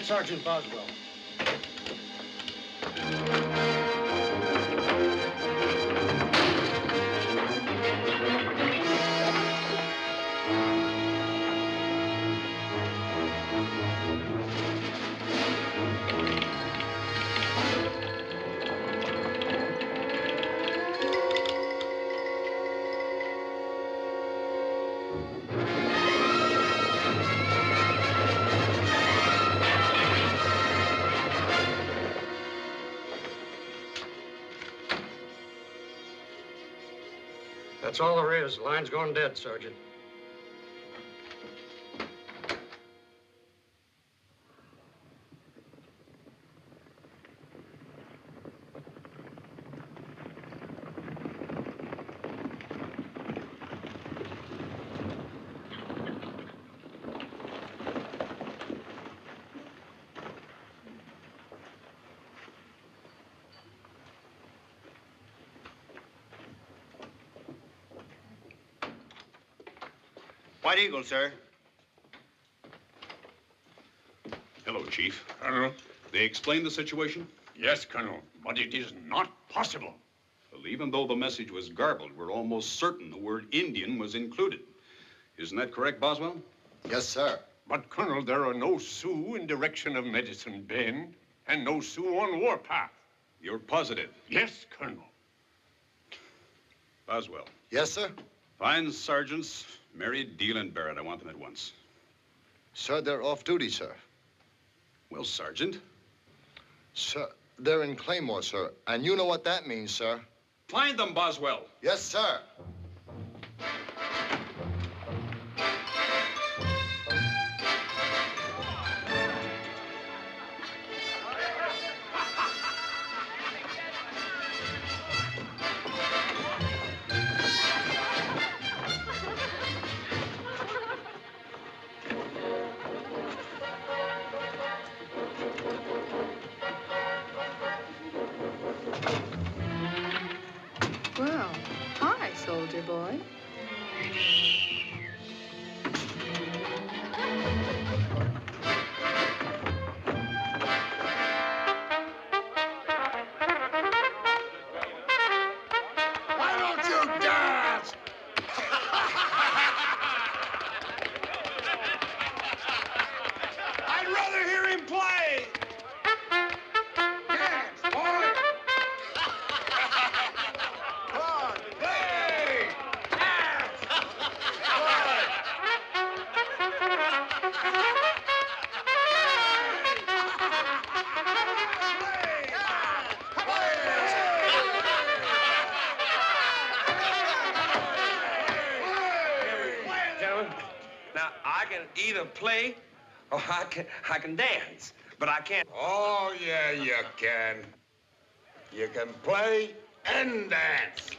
Find Sergeant Boswell. That's all there is. The line's gone dead, Sergeant. White Eagle, sir. Hello, Chief. Colonel? They explained the situation? Yes, Colonel, but it is not possible. Well, even though the message was garbled, we're almost certain the word Indian was included. Isn't that correct, Boswell? Yes, sir. But, Colonel, there are no Sioux in direction of Medicine Bend, and no Sioux on Warpath. You're positive? Yes, Colonel. Boswell. Yes, sir. Find Sergeants Mary, Deal, and Barrett. I want them at once. Sir, they're off duty, sir. Well, Sergeant. Sir, they're in Claymore, sir. And you know what that means, sir. Find them, Boswell. Yes, sir. Well, hi, soldier boy. Why don't you dance? I'd rather hear him play. Dance, boy. Come on, play. Dance. Gentlemen, now I can either play or I can dance, but I can't. Oh, yeah, you can. You can play and dance.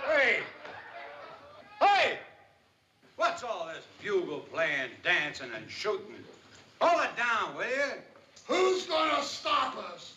Hey! Hey! What's all this bugle playing, dancing, and shooting? Hold it down, will you? Who's gonna stop us?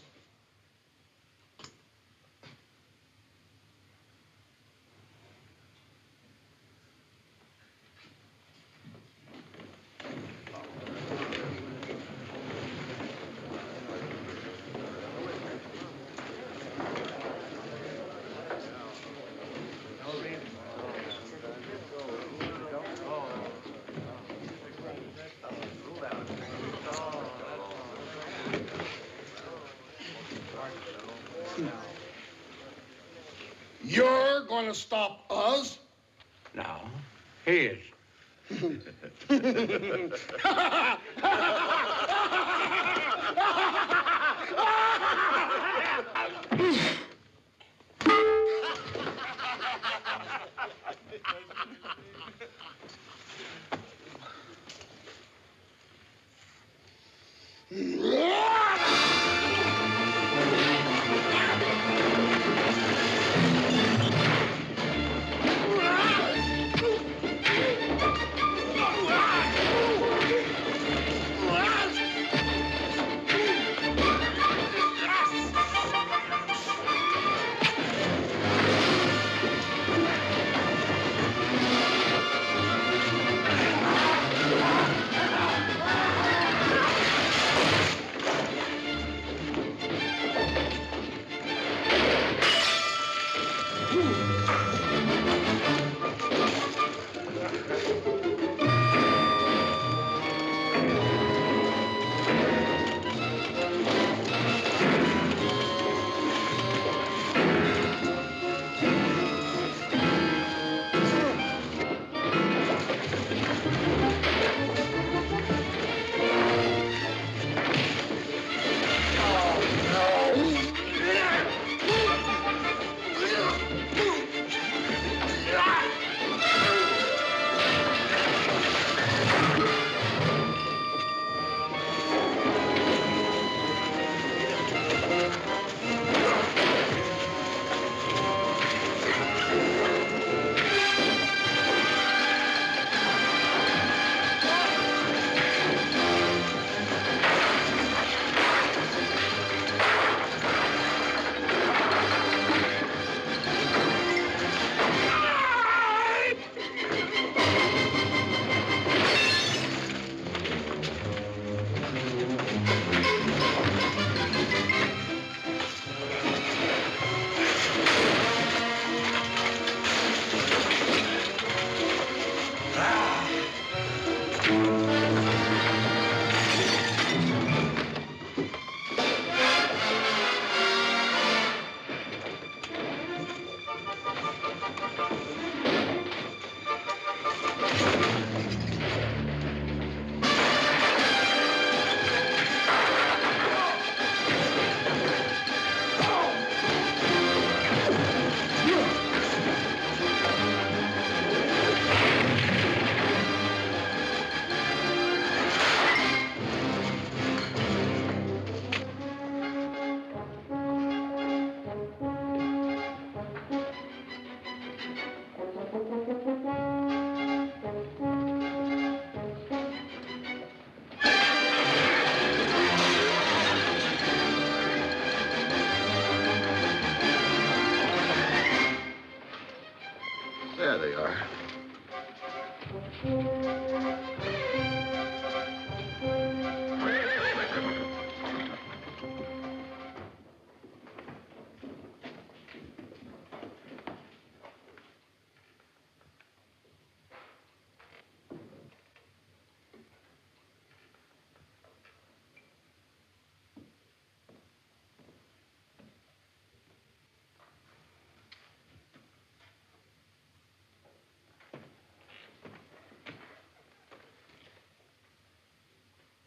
You're gonna stop us? No, he is.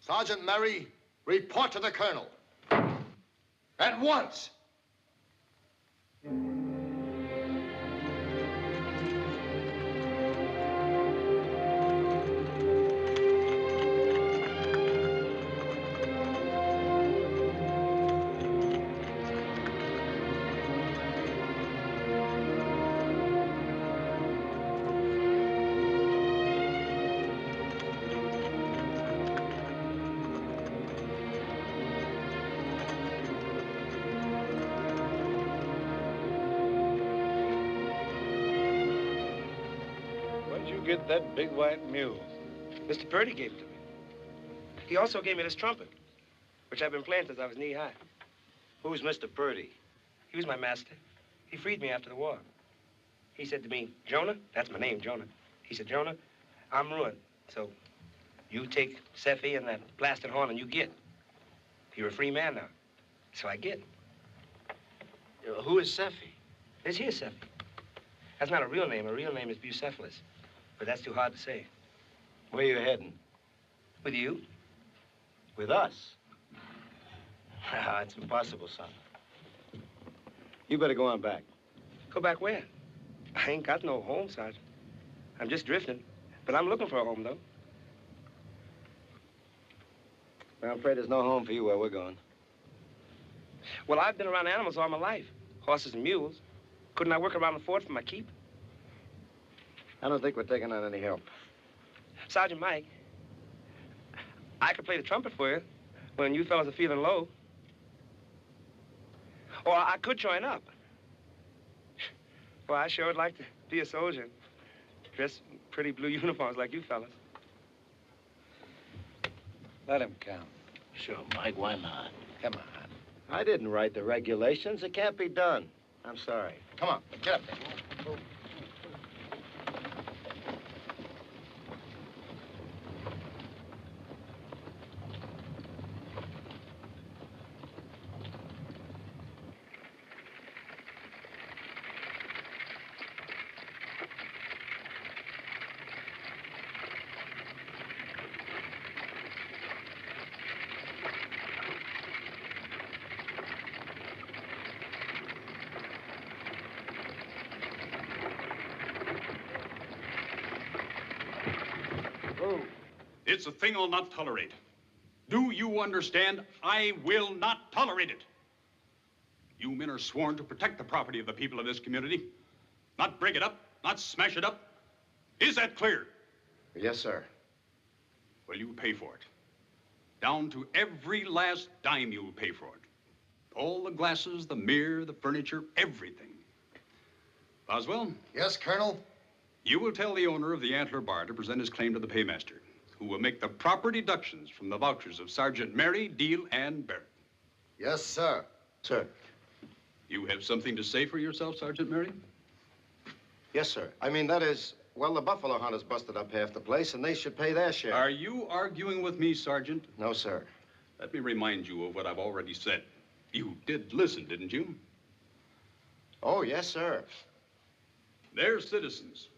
Sergeant Mary, report to the colonel. At once. Get that big white mule. Mr. Purdy gave it to me. He also gave me this trumpet, which I've been playing since I was knee-high. Who's Mr. Purdy? He was my master. He freed me after the war. He said to me, Jonah, that's my name, Jonah. He said, Jonah, I'm ruined. So you take Seffi and that blasted horn and you get. You're a free man now. So I get. Who is Seffi? This here's Seffi. That's not a real name. A real name is Bucephalus. But that's too hard to say. Where you heading? With you? With us? It's impossible, son. You better go on back. Go back where? I ain't got no home, Sergeant. I'm just drifting. But I'm looking for a home, though. Well, I'm afraid there's no home for you where we're going. Well, I've been around animals all my life. Horses and mules. Couldn't I work around the fort for my keep? I don't think we're taking on any help. Sergeant Mike, I could play the trumpet for you when you fellas are feeling low. Or I could join up. Well, I sure would like to be a soldier. Dress in pretty blue uniforms like you fellas. Let him count. Sure, Mike, why not? Come on. I didn't write the regulations. It can't be done. I'm sorry. Come on, get up there. It's a thing I'll not tolerate. Do you understand? I will not tolerate it. You men are sworn to protect the property of the people of this community. Not break it up, not smash it up. Is that clear? Yes, sir. Well, you pay for it. Down to every last dime you'll pay for it. All the glasses, the mirror, the furniture, everything. Boswell? Yes, Colonel? You will tell the owner of the Antler Bar to present his claim to the paymaster, who will make the proper deductions from the vouchers of Sergeant Mary, Deal, and Barrett. Yes, sir. Sir. You have something to say for yourself, Sergeant Mary? Yes, sir. I mean, that is, well, the buffalo hunters busted up half the place, and they should pay their share. Are you arguing with me, Sergeant? No, sir. Let me remind you of what I've already said. You did listen, didn't you? Oh, yes, sir. They're citizens.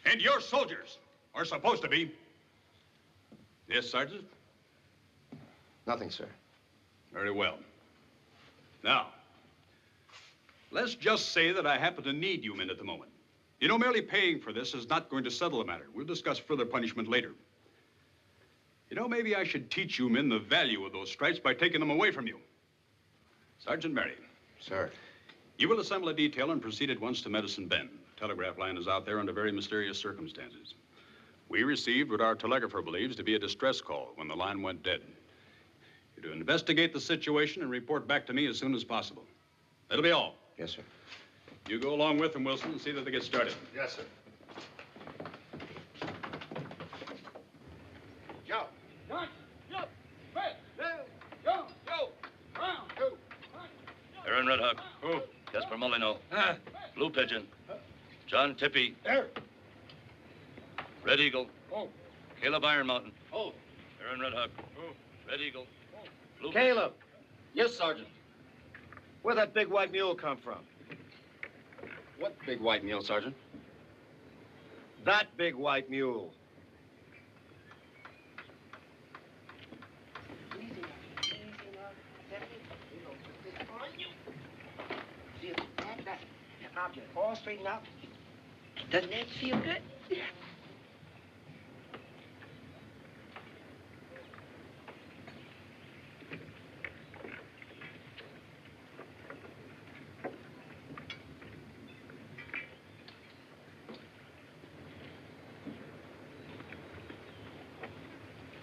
And your soldiers are supposed to be. Yes, Sergeant? Nothing, sir. Very well. Now, let's just say that I happen to need you men at the moment. You know, merely paying for this is not going to settle the matter. We'll discuss further punishment later. You know, maybe I should teach you men the value of those stripes by taking them away from you. Sergeant Mary. Sir. You will assemble a detail and proceed at once to Medicine Bend. The telegraph line is out there under very mysterious circumstances. We received what our telegrapher believes to be a distress call when the line went dead. You're to investigate the situation and report back to me as soon as possible. That'll be all. Yes, sir. You go along with them, Wilson, and see that they get started. Yes, sir. You're in Red Hawk. Who? Jasper Molino. Blue Pigeon. John Tippy. There. Red Eagle. Oh. Caleb Iron Mountain. Oh. You're in Red Hawk. Red Eagle. Blue Caleb. Yes, Sergeant. Where'd that big white mule come from? What big white mule, Sergeant? That big white mule. Now just all straighten out. Doesn't that feel good?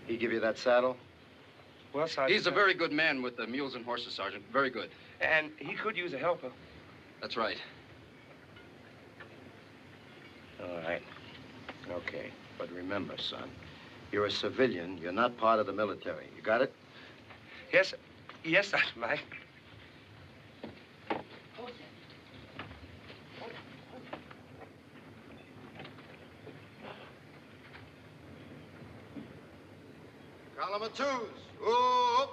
He give you that saddle? Well, Sergeant. He's a very good man with the mules and horses, Sergeant. Very good. And he could use a helper. That's right. All right. Okay. But remember, son, you're a civilian. You're not part of the military. You got it? Yes, sir. Yes, Sergeant Mike. Column of twos. Whoop.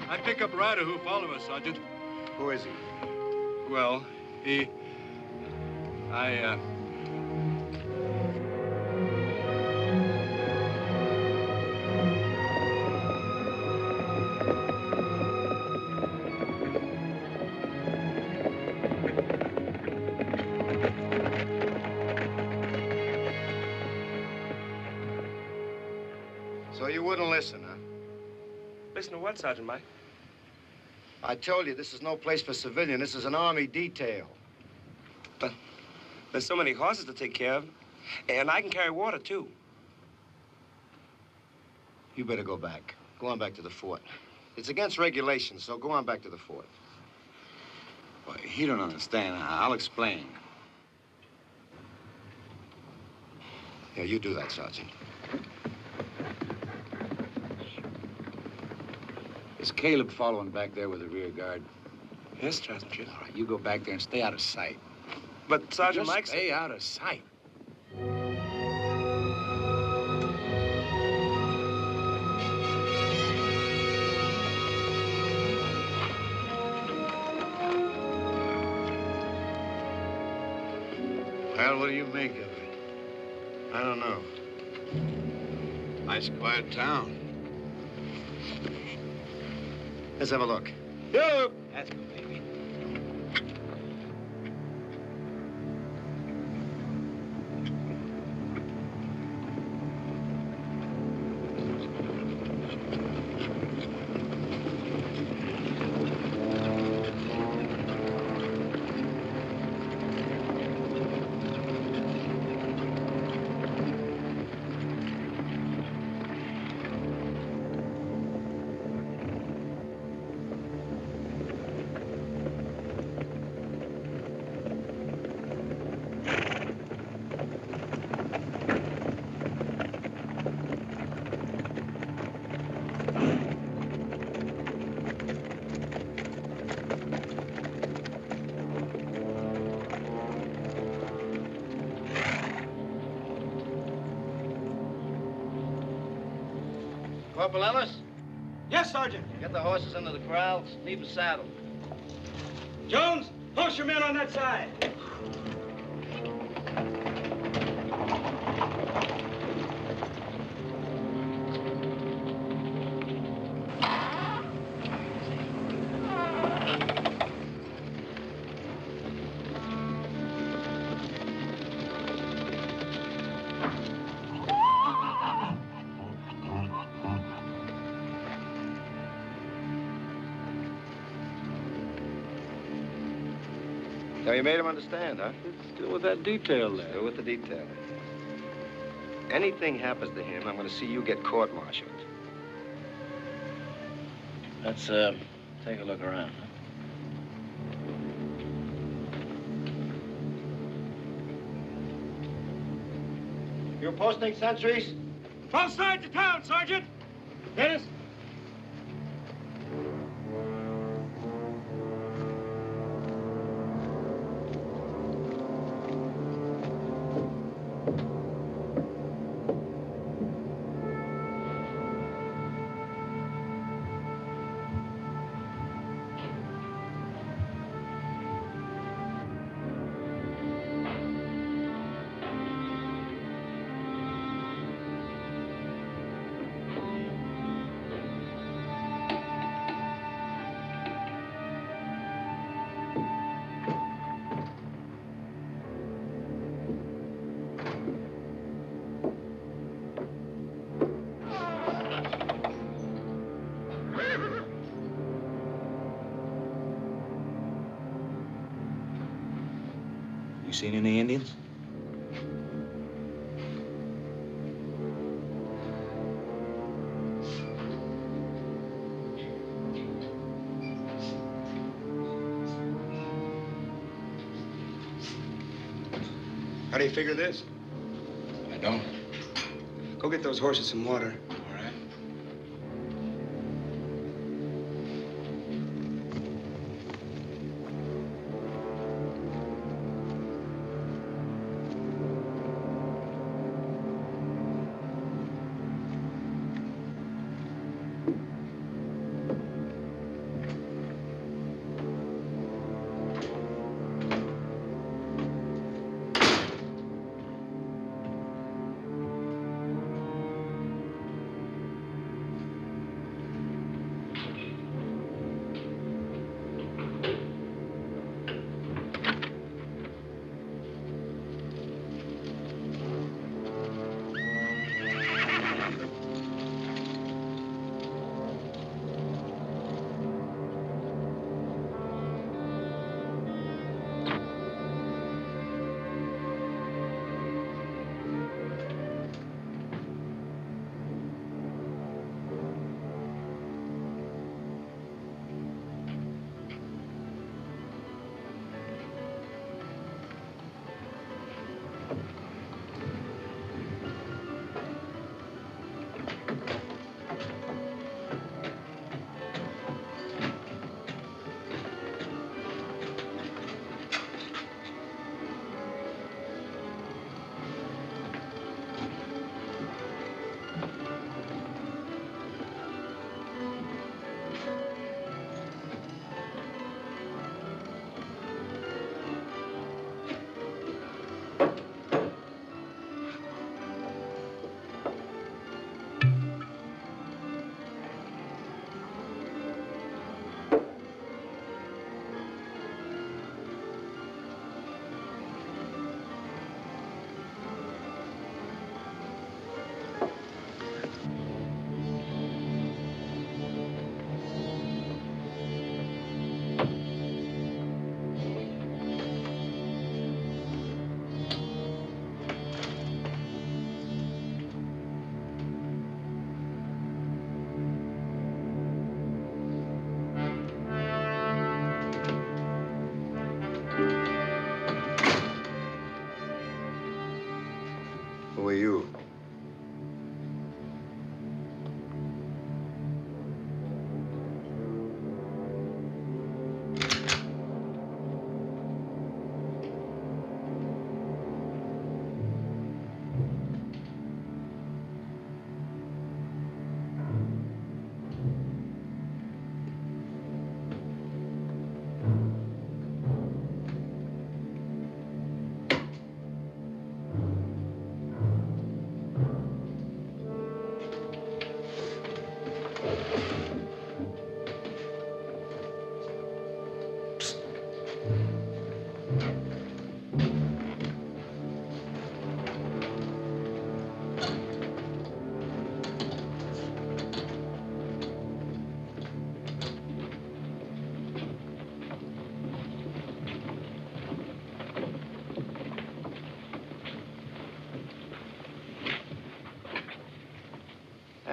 I pick up rider who follow us, Sergeant. Who is he? Well, So you wouldn't listen, huh? Listen to what, Sergeant Mike? I told you, this is no place for civilian. This is an army detail. But there's so many horses to take care of. And I can carry water, too. You better go back. Go on back to the fort. It's against regulations, so go on back to the fort. Well, he don't understand. I'll explain. Yeah, you do that, Sergeant. Is Caleb following back there with the rear guard? Yes, Sergeant. All right, you go back there and stay out of sight. But Sergeant Just Mike... stay out of sight. Well, what do you make of it? I don't know. Nice quiet town. Let's have a look. Yo! That's good, baby. Corporal Ellis, Yes, Sergeant. get the horses into the corral. Leave the saddle. Jones, post your men on that side. Now, you made him understand, huh? Still with that detail there. Still with the detail. Anything happens to him, I'm going to see you get court-martialed. Let's, take a look around, huh? You're posting sentries? 12 sides of town, Sergeant. Dennis. You seen any Indians? How do you figure this? I don't. Go get those horses some water. All right. Who are you?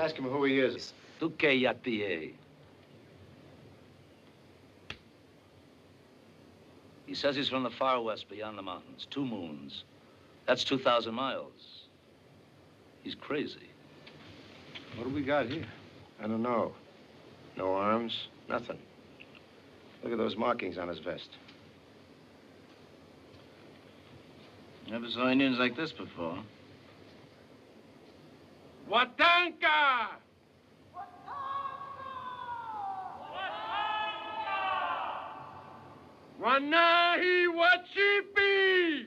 Ask him who he is. Tu que yatie. He says he's from the far west beyond the mountains. 2 moons. That's 2,000 miles. He's crazy. What do we got here? I don't know. No arms, nothing. Look at those markings on his vest. Never saw Indians like this before. Watanka! Wanahi wachipi!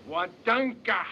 Watanka!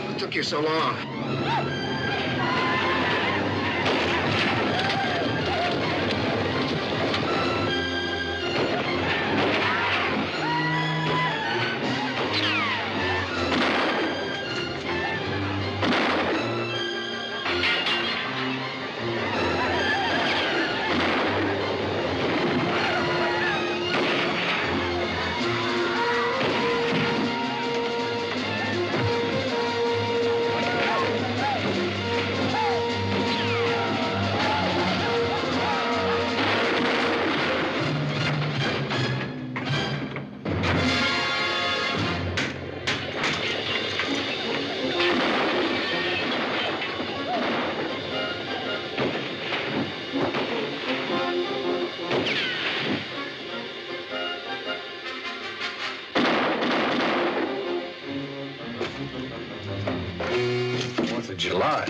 What took you so long? July.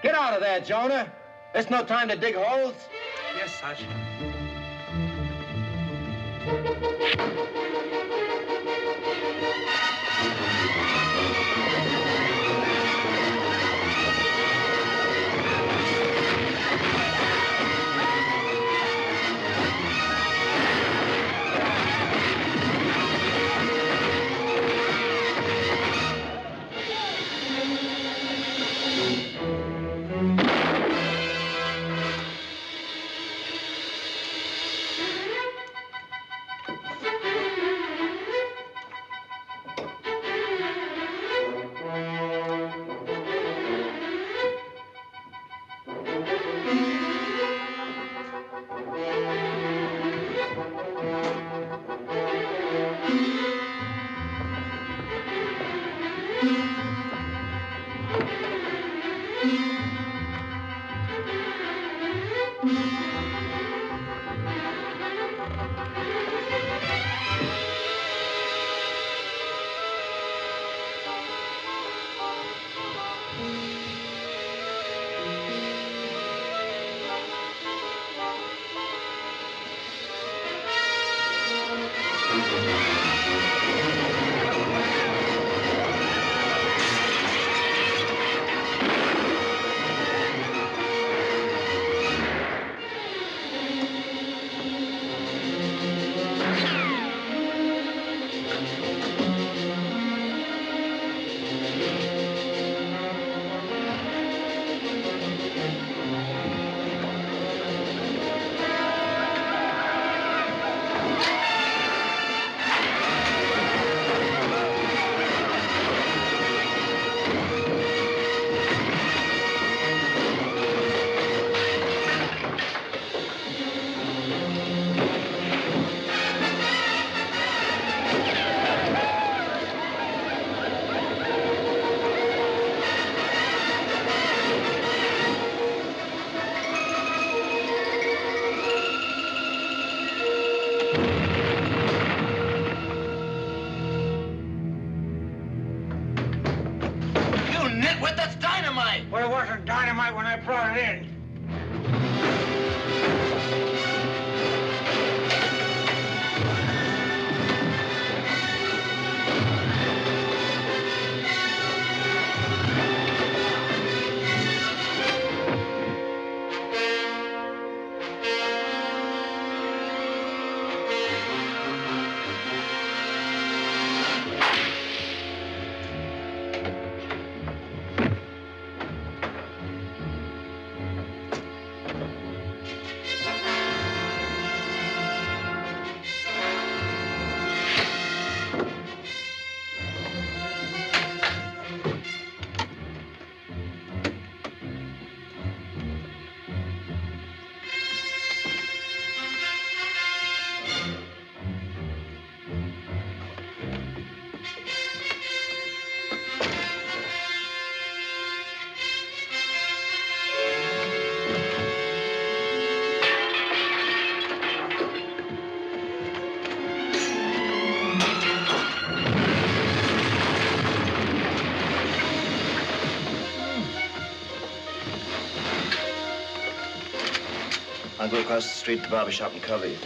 Get out of there, Jonah. There's no time to dig holes. Yes, Sergeant. Well, it wasn't dynamite when I brought it in. I'll go across the street to the barber shop and cover you.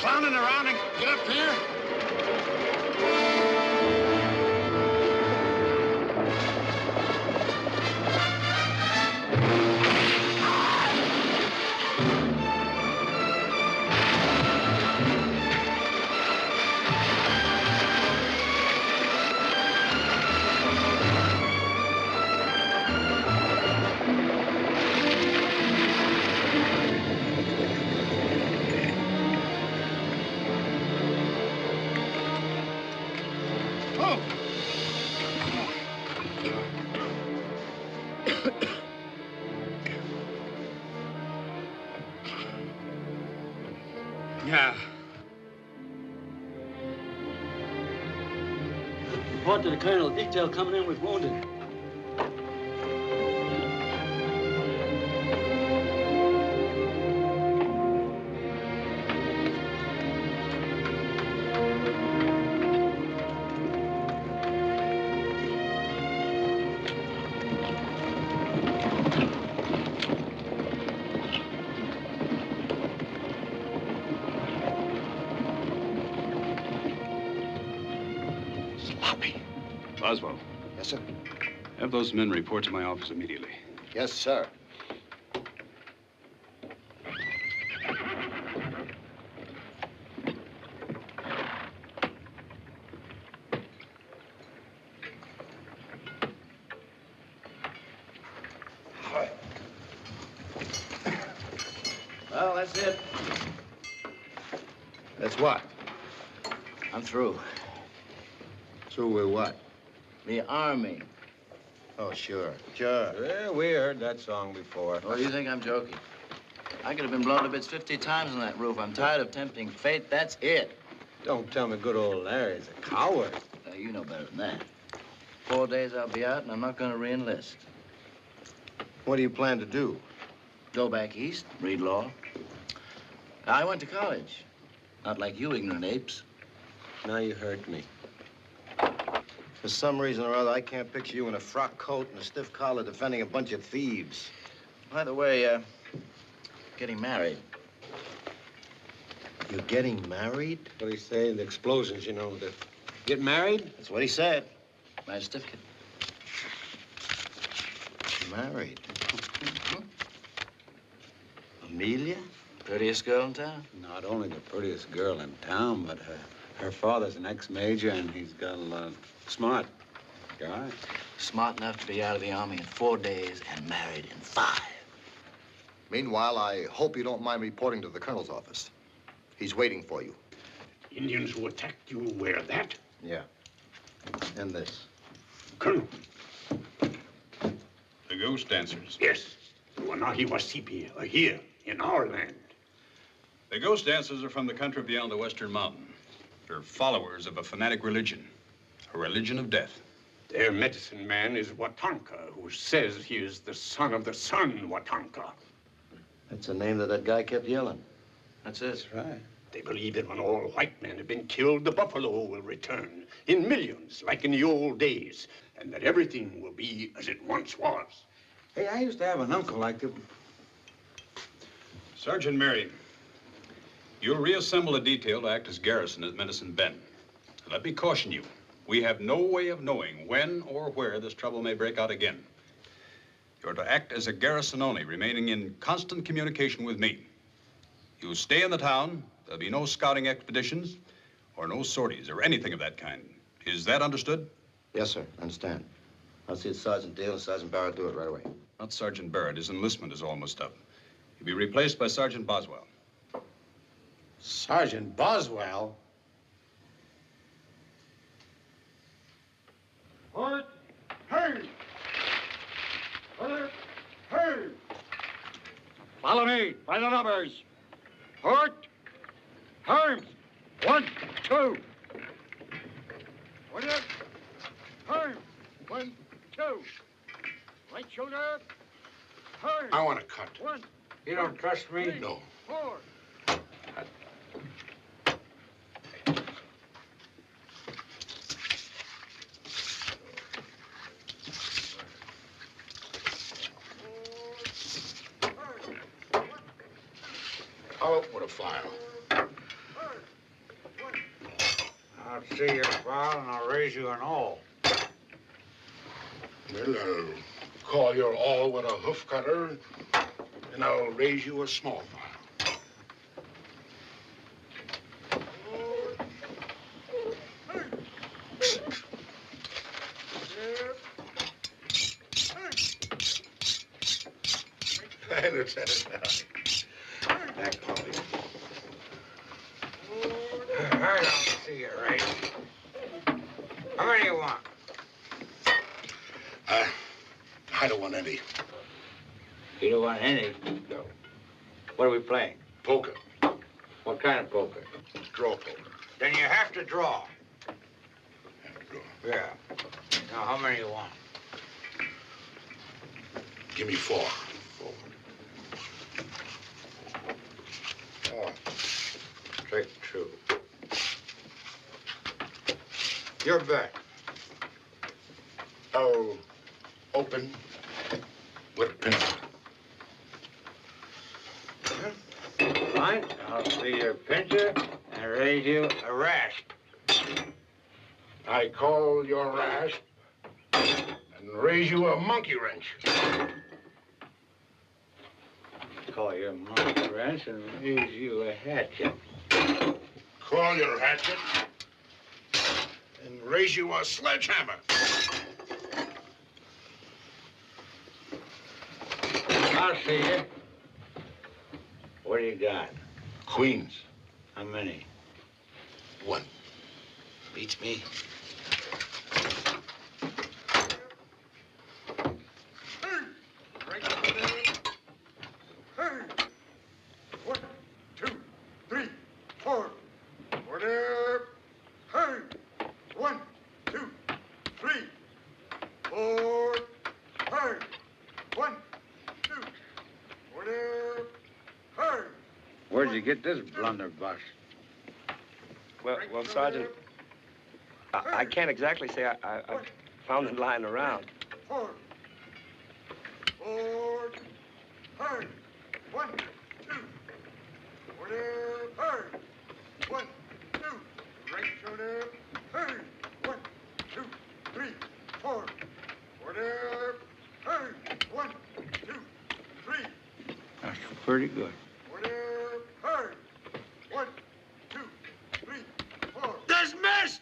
clowning around and get up here? Yeah. Report to the colonel. Detail coming in with wounded. Boswell. Yes, sir. Have those men report to my office immediately. Yes, sir. Well, that's it. That's what? I'm through. Through with what? The Army. Oh, sure. Sure. Yeah, we heard that song before. Oh, you think I'm joking? I could have been blown to bits 50 times on that roof. I'm tired of tempting fate. That's it. Don't tell me good old Larry's a coward. You know better than that. 4 days I'll be out, and I'm not going to re-enlist. What do you plan to do? Go back east, read law. I went to college. Not like you ignorant apes. Now you hurt me. For some reason or other, I can't picture you in a frock coat and a stiff collar defending a bunch of thieves. By the way, getting married. You're getting married? What do you say? The explosions, you know. Get married? That's what he said. My certificate. Married? Amelia? Prettiest girl in town? Not only the prettiest girl in town, but her father's an ex-major, and he's got a lot smart guy. Smart enough to be out of the Army in 4 days and married in 5. Meanwhile, I hope you don't mind reporting to the colonel's office. He's waiting for you. Indians who attacked you wear that? Yeah. And this. Colonel. The ghost dancers. Yes. Wanahiwasipi are here in our land. The ghost dancers are from the country beyond the western mountain. They're followers of a fanatic religion, a religion of death. Their medicine man is Watanka, who says he is the son of the sun, Watanka. That's the name that guy kept yelling. That's it. That's right. They believe that when all white men have been killed, the buffalo will return in millions, like in the old days, and that everything will be as it once was. Hey, I used to have an uncle like that. Sergeant Mary, you'll reassemble a detail to act as garrison at Medicine Bend. Let me caution you, we have no way of knowing when or where this trouble may break out again. You're to act as a garrison only, remaining in constant communication with me. You stay in the town, there'll be no scouting expeditions or no sorties or anything of that kind. Is that understood? Yes, sir. Understand. I'll see Sergeant Dale and Sergeant Barrett do it right away. Not Sergeant Barrett. His enlistment is almost up. He'll be replaced by Sergeant Boswell. Sergeant Boswell? Halt! Hey! Halt! Hey! Follow me by the numbers. Halt! Arms! 1, 2. Order! Arms! 1, 2. Right shoulder. Arms! I want to cut. 1. You don't trust me? No. 4. I'll open with a file. I'll see your file and I'll raise you an all. Well, I'll call your all with a hoof cutter, and I'll raise you a small file. Hey, Lieutenant. That puppy. I don't see it right. How many do you want? I don't want any. You don't want any? No. What are we playing? Poker. What kind of poker? Draw poker. Then you have to draw. Have to draw. Yeah. Now, how many do you want? Give me 4. 4. Oh. Straight true. Your bet. I'll open with a pencil. Fine. I'll see your pincher and raise you a rasp. I call your rasp and raise you a monkey wrench. Call your monkey wrench and raise you a hatchet. Call your hatchet and raise you a sledgehammer. I'll see you. What do you got? Queens. How many? 1. Beats me. Hey! 1, 2, 3, 4. Order. Hey! 1, 2, 3, 4. Hey! 1, 2. Order. Hey! Where'd you get this blunderbuss? Well, Sergeant, I can't exactly say I found it lying around. 4. 4. Hey! 1, 2. Order. Hey! 1, 2. Right shoulder. Hey! 1, 2, 3, 4. Order. Hey! 1, 2, 3. That's pretty good. Order. Hey! 1, 2, 3, 4. Dismissed!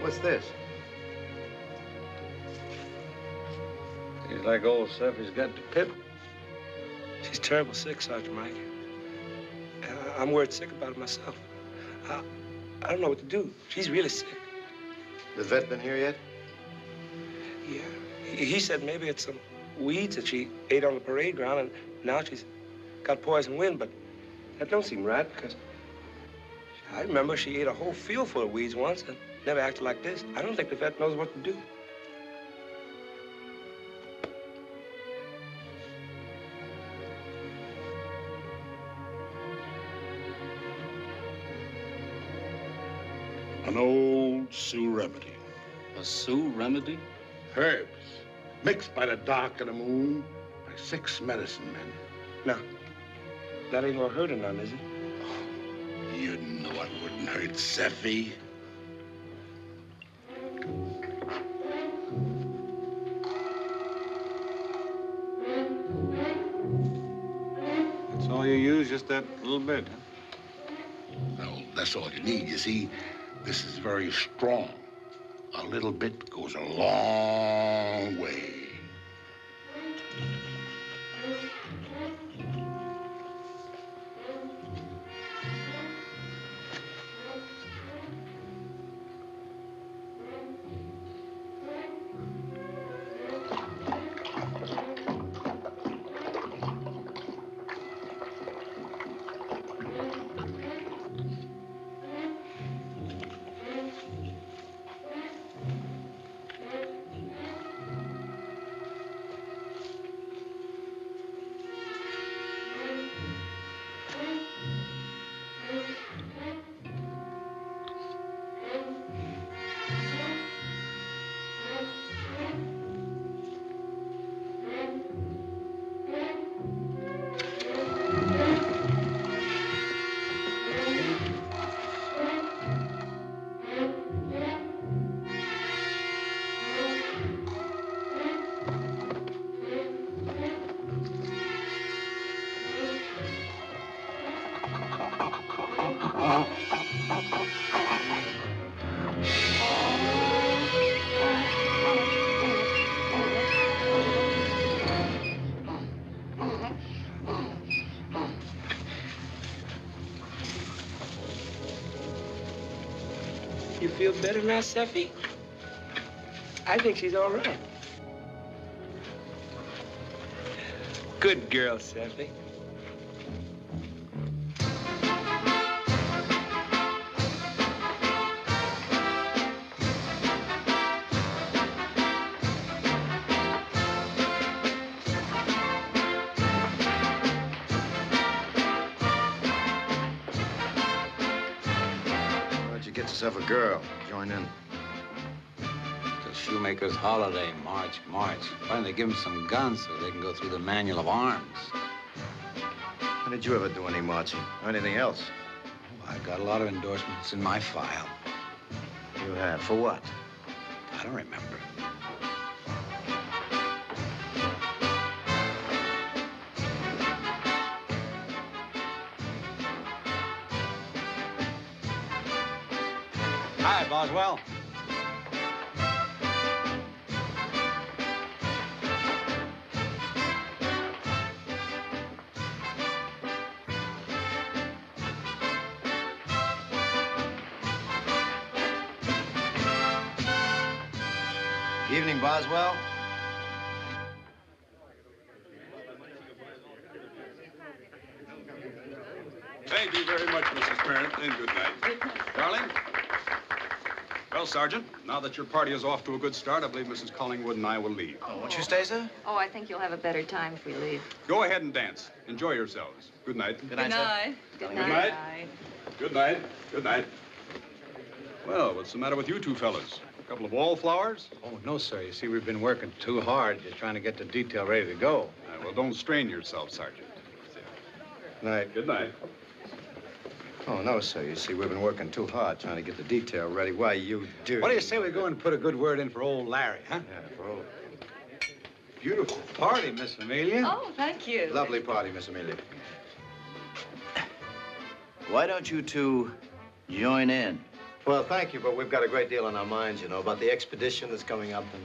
What's this? He's like old Seffy's got the pip. She's terrible sick, Sergeant Mike. And I'm worried sick about it myself. I don't know what to do. She's really sick. The vet been here yet? Yeah. He said maybe it's some weeds that she ate on the parade ground, and now she's got poison wind, but that don't seem right, because I remember she ate a whole field full of weeds once and never acted like this. I don't think the vet knows what to do. An old Sioux remedy. A Sioux remedy? Herbs, mixed by the dark of the moon by 6 medicine men. No, that ain't gonna hurt her none, is it? You know it wouldn't hurt Seffy. That's all you use, just that little bit, huh? Well, that's all you need. You see, this is very strong. A little bit goes a long way. You feel better now, Seffy? I think she's all right. Good girl, Seffy. Get yourself a girl. Join in. It's a shoemaker's holiday, March. Why don't they give them some guns so they can go through the manual of arms? When did you ever do any marching or anything else? Oh, I've got a lot of endorsements in my file. You have? For what? I don't remember. Hi, Boswell. Evening, Boswell. Thank you very much, Mrs. Parent, and good night. Darling? Well, Sergeant, now that your party is off to a good start, I believe Mrs. Collingwood and I will leave. Oh, won't you stay, sir? Oh, I think you'll have a better time if we leave. Go ahead and dance. Enjoy yourselves. Good night. Good night, sir. Good night. night. Good night. Good night. Well, what's the matter with you two fellas? A couple of wallflowers? Oh, no, sir. You see, we've been working too hard. Just trying to get the detail ready to go. Well, don't strain yourself, Sergeant. Good night. Good night. Oh, no, sir. You see, we've been working too hard trying to get the detail ready. Why, you do. What do you say we go and put a good word in for old Larry, huh? Yeah, for old. Beautiful party, Miss Amelia. Oh, thank you. Lovely party, Miss Amelia. Why don't you two join in? Well, thank you, but we've got a great deal on our minds, you know, about the expedition that's coming up and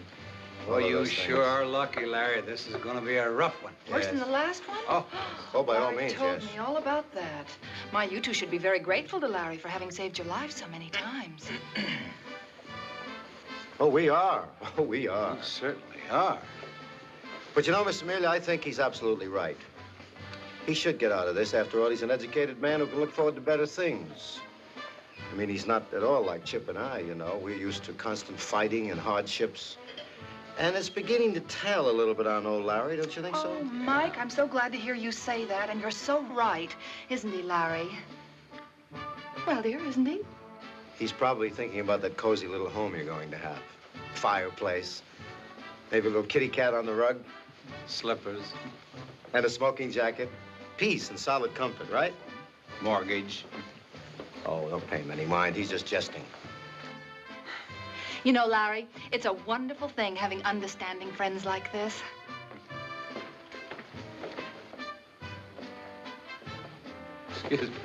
all Well, of you those sure things. are lucky, Larry. This is going to be a rough one. Worse than the last one? Oh, by all Larry means, told yes. me all about that. My, you two should be very grateful to Larry for having saved your life so many times. Oh, we are. Oh, we are. You certainly are. But you know, Miss Amelia, I think he's absolutely right. He should get out of this. After all, he's an educated man who can look forward to better things. I mean, he's not at all like Chip and I, you know. We're used to constant fighting and hardships. And it's beginning to tell a little bit on old Larry, don't you think so? Oh, Mike, I'm so glad to hear you say that, and you're so right. Isn't he, Larry? Well, dear, isn't he? He's probably thinking about that cozy little home you're going to have. Fireplace. Maybe a little kitty cat on the rug. Slippers. And a smoking jacket. Peace and solid comfort, right? Mortgage. Oh, don't pay him any mind. He's just jesting. You know, Larry, it's a wonderful thing having understanding friends like this. Excuse me.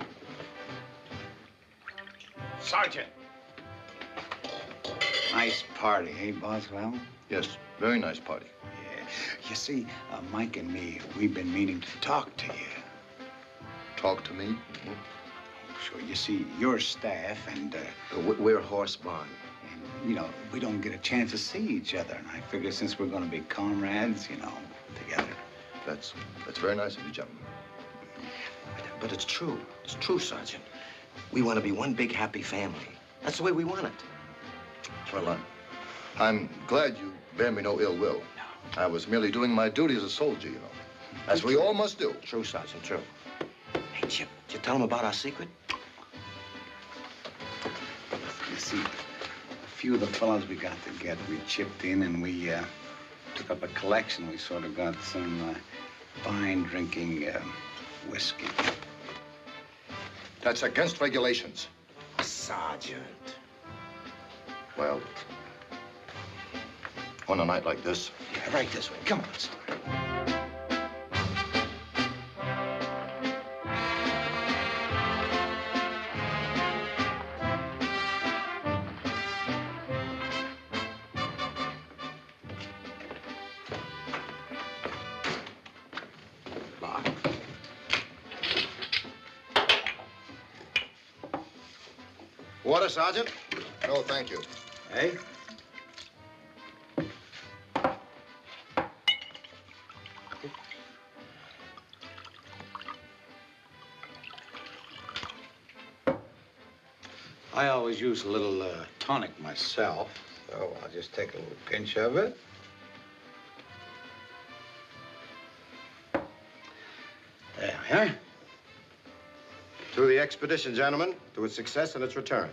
Sergeant. Nice party, eh, Boswell? Yes, very nice party. Yeah. You see, Mike and me, we've been meaning to talk to you. Talk to me? Sure, you see, your staff and, We're horse-bound. you know, we don't get a chance to see each other. And I figure since we're going to be comrades, you know, together. That's very nice of you, gentlemen. But it's true. It's true, Sergeant. We want to be one big happy family. That's the way we want it. Well, I'm glad you bear me no ill will. No. I was merely doing my duty as a soldier, you know. As we all must do. True, Sergeant, true. Hey, Chip, did you tell him about our secret? You see, a few of the fellows we got together, we chipped in and we took up a collection. We sort of got some fine drinking whiskey. That's against regulations. Sergeant. Well, on a night like this. Yeah, right this way. Come on, let's start. Water, Sergeant? No, thank you. Hey? I always use a little tonic myself, so I'll just take a little pinch of it. There we are. To the expedition, gentlemen, to its success and its return.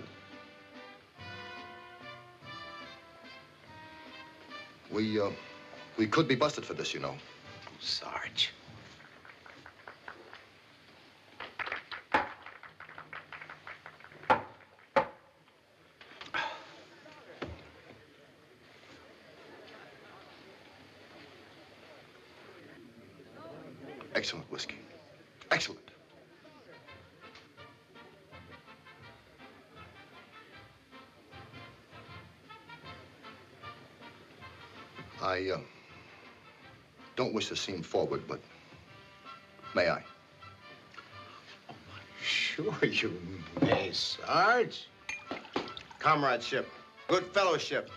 We could be busted for this, you know. Sarge. Excellent whiskey. Excellent. I don't wish to seem forward, but may I? Sure you may, Sarge. Comradeship, good fellowship.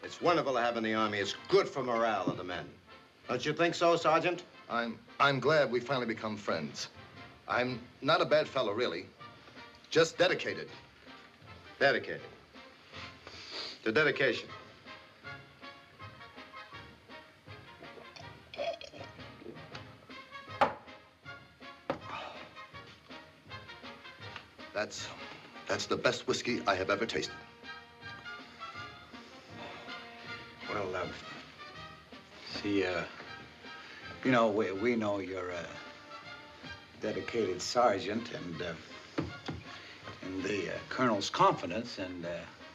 It's wonderful to have in the Army. It's good for morale of the men. Don't you think so, Sergeant? I'm glad we finally become friends. I'm not a bad fellow, really. Just dedicated. Dedicated. To dedication. That's the best whiskey I have ever tasted. Well, see, you know, we know you're a dedicated sergeant and in the colonel's confidence, and,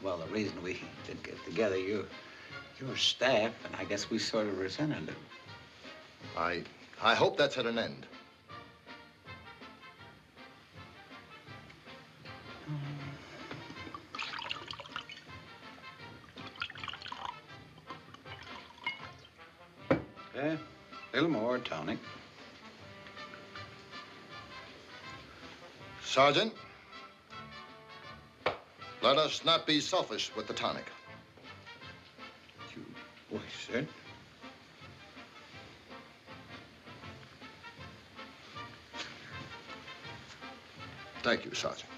well, the reason we did get together, your staff, and I guess we sort of resented it. I hope that's at an end. A little more tonic. Sergeant, let us not be selfish with the tonic. You wish it. Thank you, Sergeant.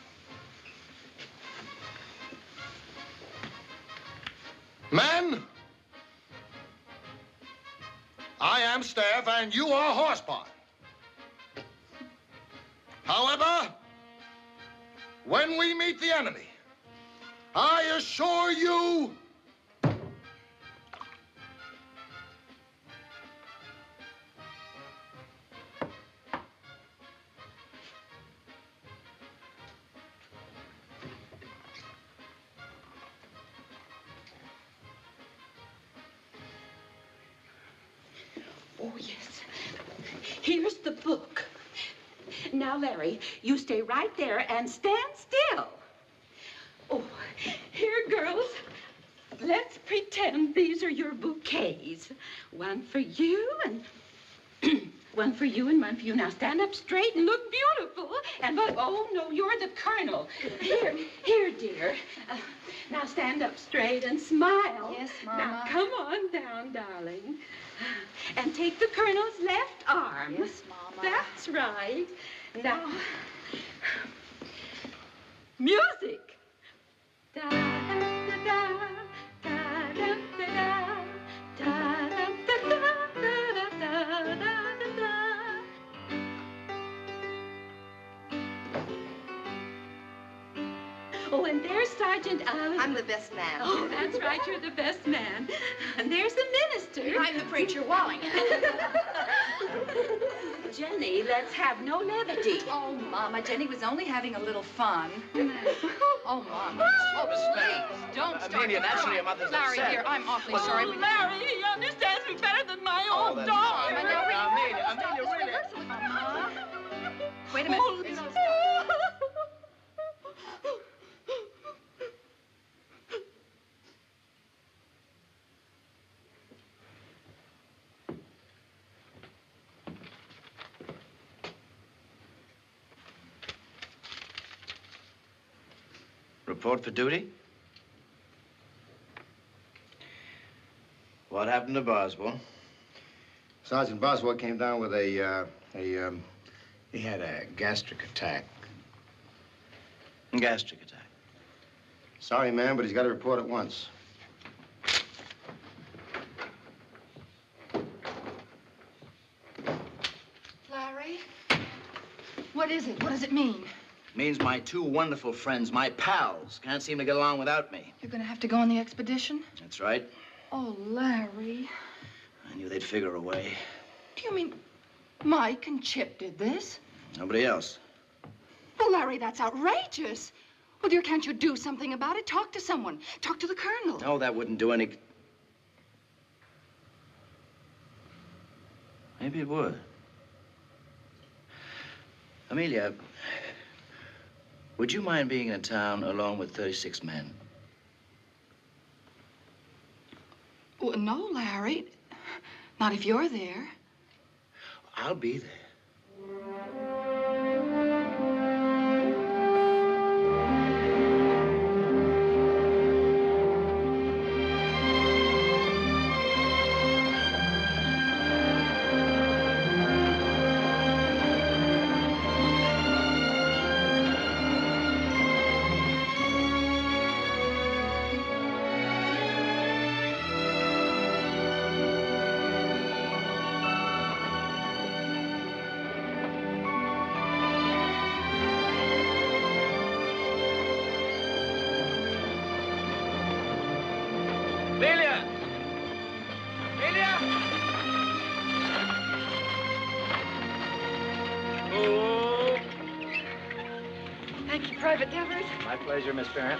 Men, I am staff and you are horsepower. However, when we meet the enemy, I assure you Oh, yes. Here's the book. Now, Larry, you stay right there and stand still. Oh, here, girls. Let's pretend these are your bouquets. One for you and one for you and one for you. Now, stand up straight and look beautiful. And look, oh, no, you're the colonel. Here, dear. Now, stand up straight and smile. Yes, Mama. Now, come on down, darling. And take the colonel's left arm. Yes, Mama. That's right. Now, music. Da da da da da da da da da da da da da da. Oh, and there's Sergeant I'm the best man. Oh, that's right. You're the best man. And there's the minister. I'm the preacher Walling. Jenny, let's have no levity. Oh, Mama, Jenny was only having a little fun. Oh, Mama. Oh, please, don't start. Amelia, naturally, your mother's Larry, upset. dear, I'm awfully sorry. Oh, Larry, he understands me better than my Oh, own that's dog. fine. Amelia, really. Mama. Wait a minute. Oh, It's- report for duty? What happened to Boswell? Sergeant Boswell came down with he had a gastric attack. Gastric attack. Sorry, ma'am, but he's got to report at once. Larry? What is it? What does it mean? Means my two wonderful friends, my pals, can't seem to get along without me. You're gonna have to go on the expedition? That's right. Oh, Larry. I knew they'd figure a way. Do you mean Mike and Chip did this? Nobody else. Well, Larry, that's outrageous. Well, dear, can't you do something about it? Talk to someone. Talk to the colonel. No, that wouldn't do any... Maybe it would. Amelia, would you mind being in town alone with 36 men? Well, no, Larry. Not if you're there. I'll be there. Thank you, Private Devers. My pleasure, Miss Farron.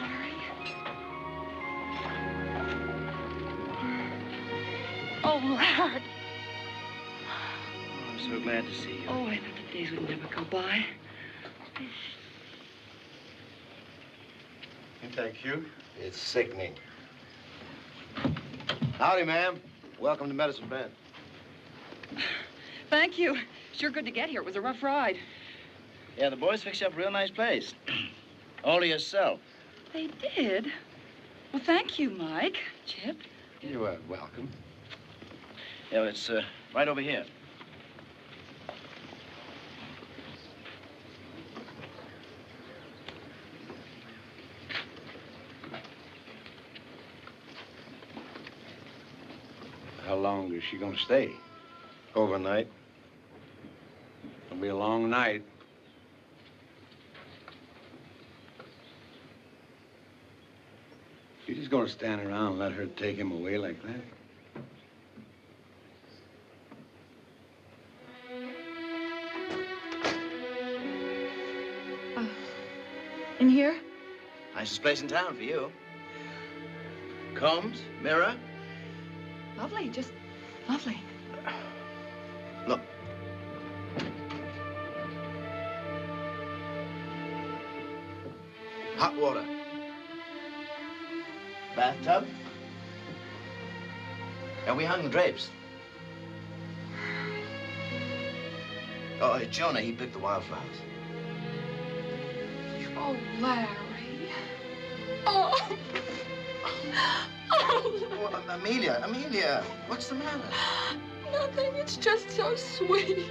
Oh, Larry. I'm so glad to see you. Oh, I thought the days would never go by. Thank you. It's sickening. Howdy, ma'am. Welcome to Medicine Bend. Thank you. Sure good to get here. It was a rough ride. Yeah, the boys fixed you up a real nice place. All to yourself. They did? Well, thank you, Mike. Chip. You are welcome. Yeah, well, it's right over here. How long is she gonna stay? Overnight. It'll be a long night. You just gonna stand around and let her take him away like that? In here? Nicest place in town for you. Combs, mirror. Lovely, just lovely. Look. Hot water. Bathtub. And we hung the drapes. Oh, Jonah, he picked the wildflowers. Oh, Larry. Oh. Oh, Amelia, what's the matter? Nothing. It's just so sweet.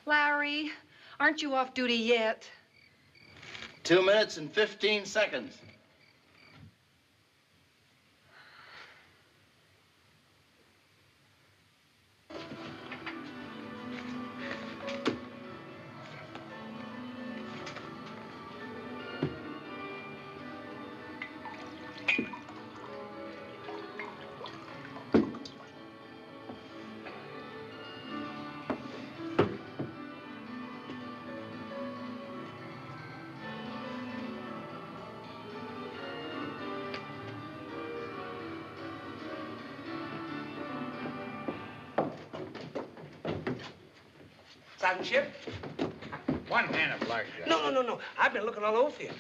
Larry, aren't you off duty yet? 2 minutes and 15 seconds. Sergeant Ship? One hand of luck. No. I've been looking all over for you.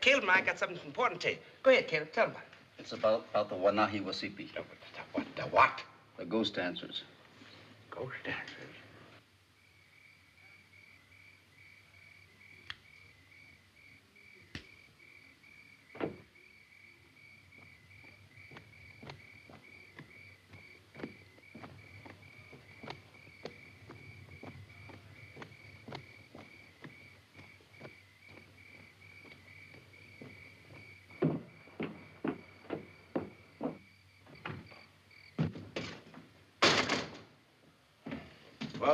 Caleb and I got something important to tell you. Go ahead, Caleb. Tell him about it. It's about the Wanahi Wasipi. The what? The ghost dancers. Ghost dancers.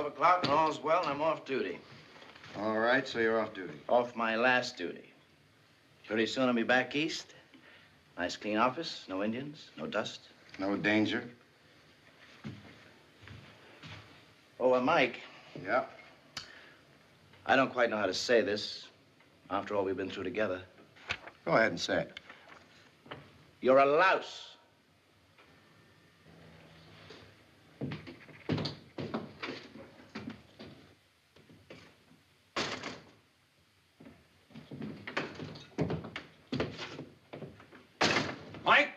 O'clock and all's well, and I'm off duty. All right, so you're off duty. Off my last duty. Pretty soon I'll be back east. Nice clean office, no Indians, no dust. No danger. Oh, Mike. Yeah? I don't quite know how to say this. After all we've been through together. Go ahead and say it. You're a louse. Mike?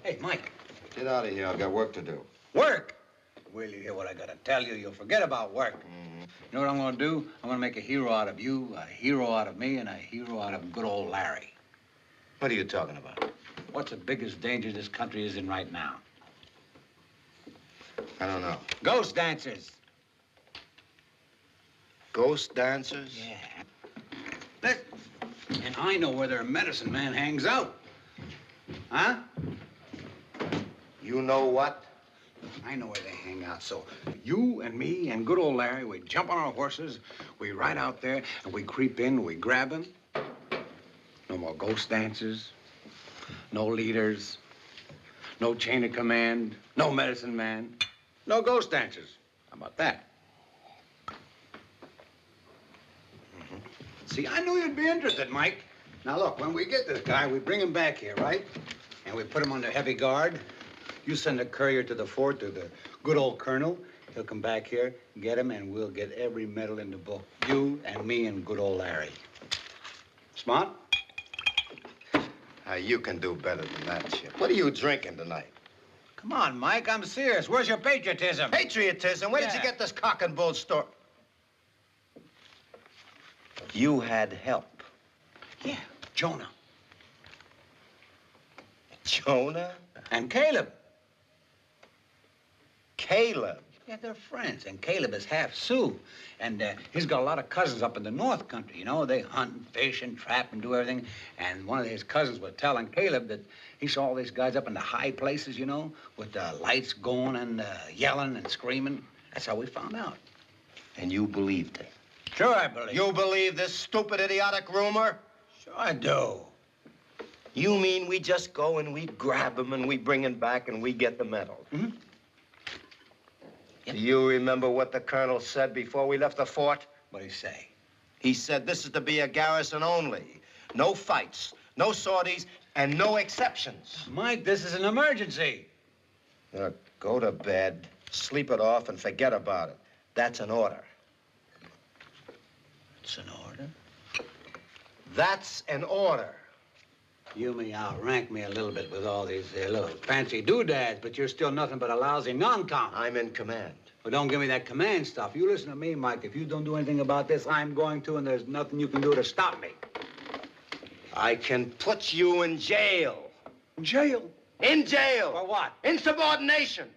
Hey, Mike. Get out of here. I've got work to do. Work? Will you hear what I gotta tell you? You'll forget about work. Mm-hmm. You know what I'm gonna do? I'm gonna make a hero out of you, a hero out of me, and a hero out of good old Larry. What are you talking about? What's the biggest danger this country is in right now? I don't know. Ghost dancers. Ghost dancers? Yeah. And I know where their medicine man hangs out. Huh? You know what? I know where they hang out. So you and me and good old Larry, we jump on our horses, we ride out there, and we creep in, we grab him. No more ghost dancers, no leaders, no chain of command, no medicine man, no ghost dancers. How about that? See, I knew you'd be interested, Mike. Now, look, when we get this guy, we bring him back here, right? And we put him under heavy guard. You send a courier to the fort to the good old colonel. He'll come back here, get him, and we'll get every medal in the book. You and me and good old Larry. Smart? You can do better than that, Chip. What are you drinking tonight? Come on, Mike, I'm serious. Where's your patriotism? Patriotism? Where did you get this cock and bull story? You had help. Yeah, Jonah. Jonah? And Caleb. Caleb? Yeah, they're friends, and Caleb is half Sioux. And he's got a lot of cousins up in the North Country, you know. They hunt and fish and trap and do everything. And one of his cousins was telling Caleb that he saw all these guys up in the high places, you know, with lights going and yelling and screaming. That's how we found out. And you believed it? Sure I believe. You believe this stupid, idiotic rumor? Sure I do. You mean we just go and we grab him and we bring him back and we get the medal? Mm-hmm. Yep. Do you remember what the colonel said before we left the fort? What'd he say? He said this is to be a garrison only. No fights, no sorties, and no exceptions. Mike, this is an emergency. Look, go to bed, sleep it off, and forget about it. That's an order. It's an order? That's an order. You may outrank me a little bit with all these little fancy doodads, but you're still nothing but a lousy non-com. I'm in command. Well, don't give me that command stuff. You listen to me, Mike. If you don't do anything about this, I'm going to, and there's nothing you can do to stop me. I can put you in jail. In jail? In jail. For what? Insubordination.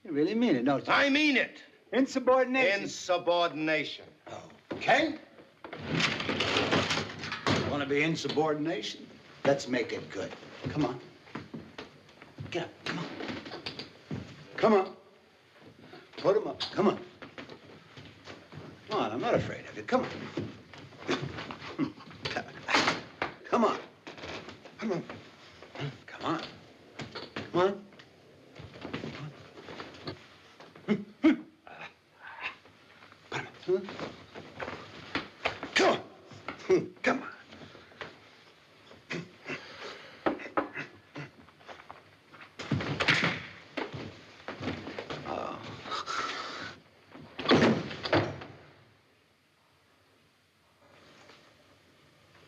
You really mean it, don't you? I mean it. Insubordination? Insubordination. Okay. Want to be insubordination? Let's make it good. Come on. Get up. Come on. Come on. Put him up. Come on. Come on. I'm not afraid of you. Come on. Come on. Come on. Come on. Come on. Come on. Come on.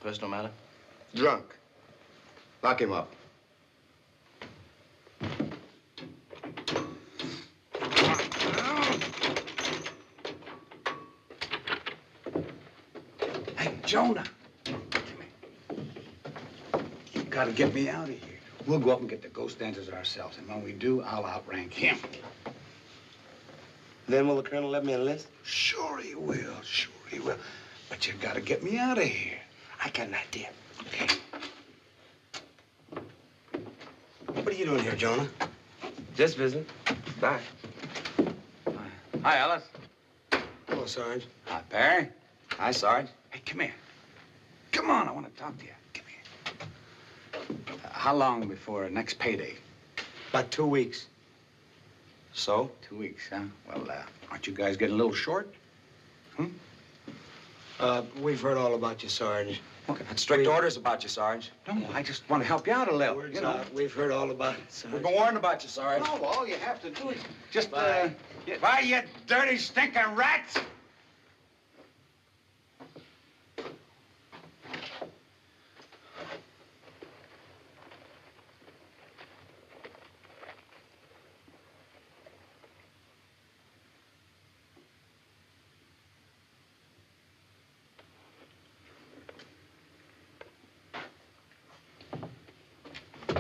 Personal matter? Drunk. Lock him up. Hey, Jonah. Come here. You gotta get me out of here. We'll go up and get the ghost dancers ourselves, and when we do, I'll outrank him. Then will the colonel let me enlist? Sure he will, sure he will. But you gotta get me out of here. I got an idea. Okay. What are you doing here, Jonah? Just visiting. Bye. Hi, Alice. Hello, Sarge. Hi, Perry. Hi, Sarge. Hey, come here. Come on, I want to talk to you. Come here. How long before next payday? About 2 weeks. So? 2 weeks, huh? Well, aren't you guys getting a little short? We've heard all about you, Sarge. Okay. Had strict orders about you, Sarge. No, I just want to help you out a little. Words you know. out. We've heard all about it, Sarge. We've been warned about you, Sarge. No, all you have to do is just, Bye, you dirty, stinking rats!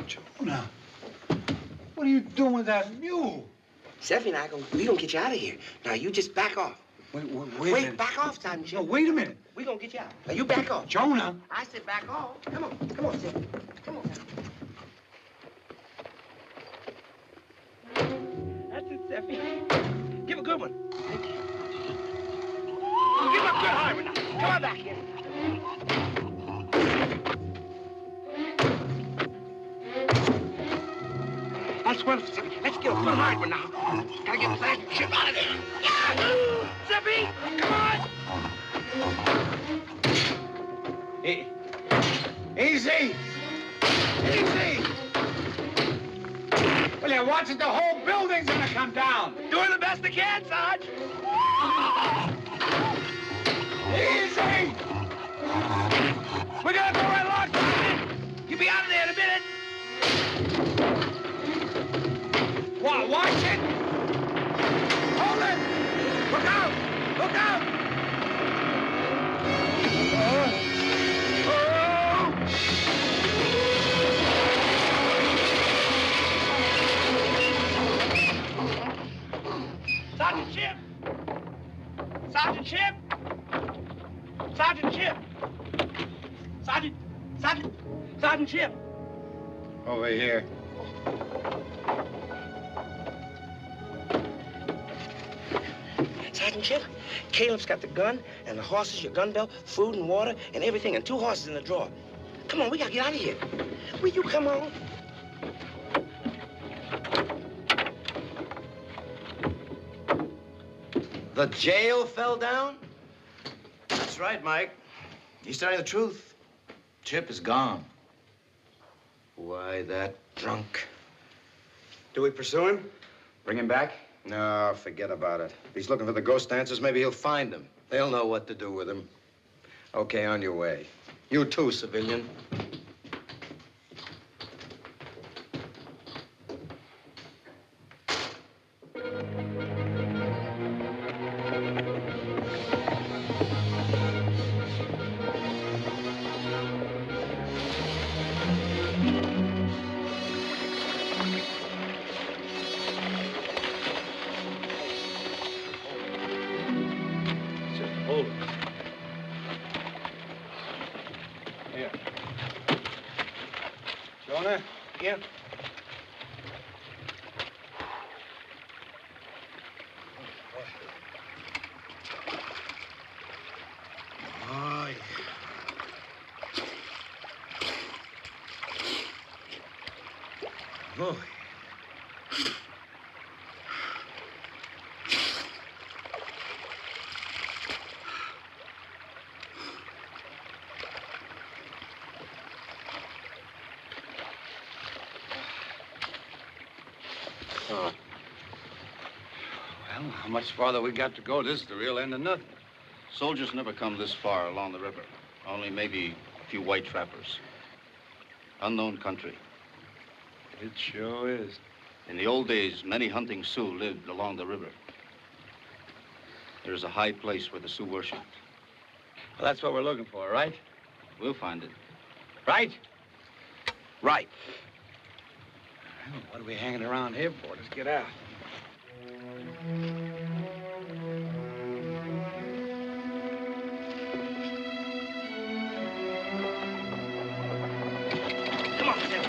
Jonah, what are you doing with that mule? Seffy and I, we gonna get you out of here. Now, you just back off. Wait a minute. Back off, Sergeant Chip. No, wait a minute. We gonna get you out. Now, you back off. Jonah. I said back off. Come on, Seffy. Come on. That's it, Seffy. Give a good one. Give a good hard one now. Come on back here. That's wonderful, Seffy. Let's get a good hard one now. Gotta get the last chip out of there. Yeah! Seffy, come on! Easy! Easy! Well, you're watching the whole building's gonna come down. Doing the best I can, Sarge. Easy! We're gonna go right along, Sergeant. You'll be out of there in a minute. What, watch it? Hold it! Look out! Look out! Sergeant Chip! Sergeant Chip! Sergeant Chip! Sergeant Chip! Over here. Sergeant Chip, Caleb's got the gun and the horses, your gun belt, food and water and everything, and 2 horses in the drawer. Come on, we gotta get out of here. Will you come on? The jail fell down? That's right, Mike. He's telling the truth. Chip is gone. Why, that drunk. Do we pursue him? Bring him back? No, forget about it. If he's looking for the ghost dancers, maybe he'll find them. They'll know what to do with him. Okay, on your way. You too, civilian. Hold it. Here. Jonah? Yeah. Oh, yeah. Oh, Well, how much farther we got to go? This is the real end of nothing. Soldiers never come this far along the river. Only maybe few white trappers. Unknown country. It sure is. In the old days, many hunting Sioux lived along the river. There's a high place where the Sioux worshipped. Well, that's what we're looking for, right? We'll find it. Right? Right. Well, what are we hanging around here for? Let's get out. Come on, Sam.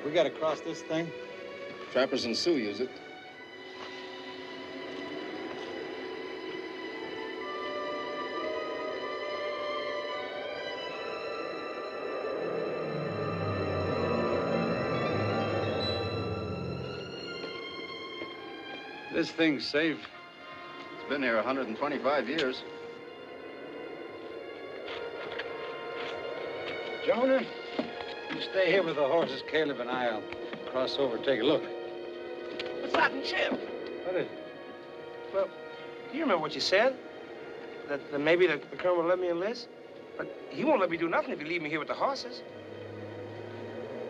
We gotta cross this thing. Trappers and Sioux use it. This thing's safe. It's been here 125 years. Jonah, you stay here with the horses. Caleb and I'll cross over and take a look. But Sergeant Chip. What is it? Well, do you remember what you said? That maybe the colonel will let me enlist? But he won't let me do nothing if you leave me here with the horses.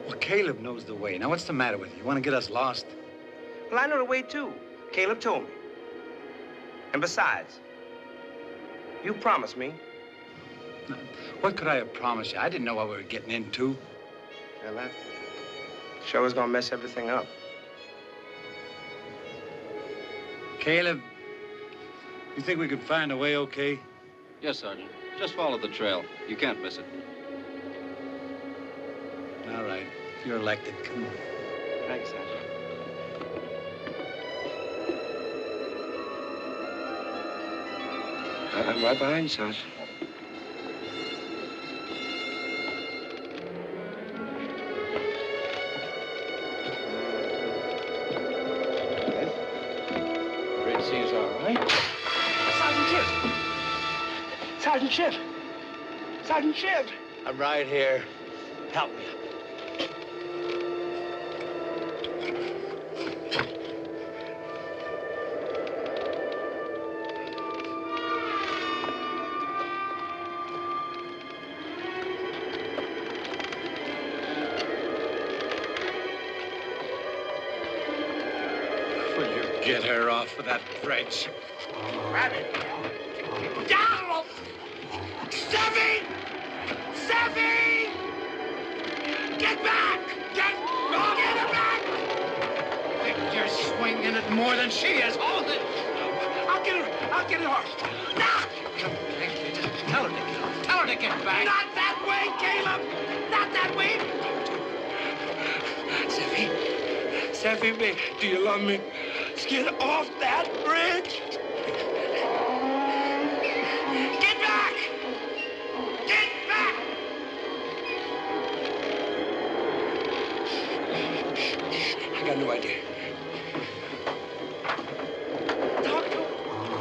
Well, Caleb knows the way. Now, what's the matter with you? You want to get us lost? Well, I know the way, too. Caleb told me. And besides, you promised me. What could I have promised you? I didn't know what we were getting into. Well, that sure is gonna mess everything up. Caleb, you think we could find a way okay? Yes, Sergeant. Just follow the trail. You can't miss it. All right. You're elected. Come on. Thanks, Sergeant. I'm right behind you, Sergeant. Bridge seems all right. Sergeant Chip! Sergeant Chip! Sergeant Chip! I'm right here. Help me. Will you get her off of that bridge? Grab it! Down! Steffi! Steffi! Get back! Get her back! Think you're swinging it more than she is. Hold it! I'll get her! I'll get her off! No! Come on, just tell her to get off. Tell her to get back. Not that way, Caleb! Not that way! Steffi! Steffi, babe, do you love me? Let's get off that bridge! Get back! Get back! I got no idea. Talk to her.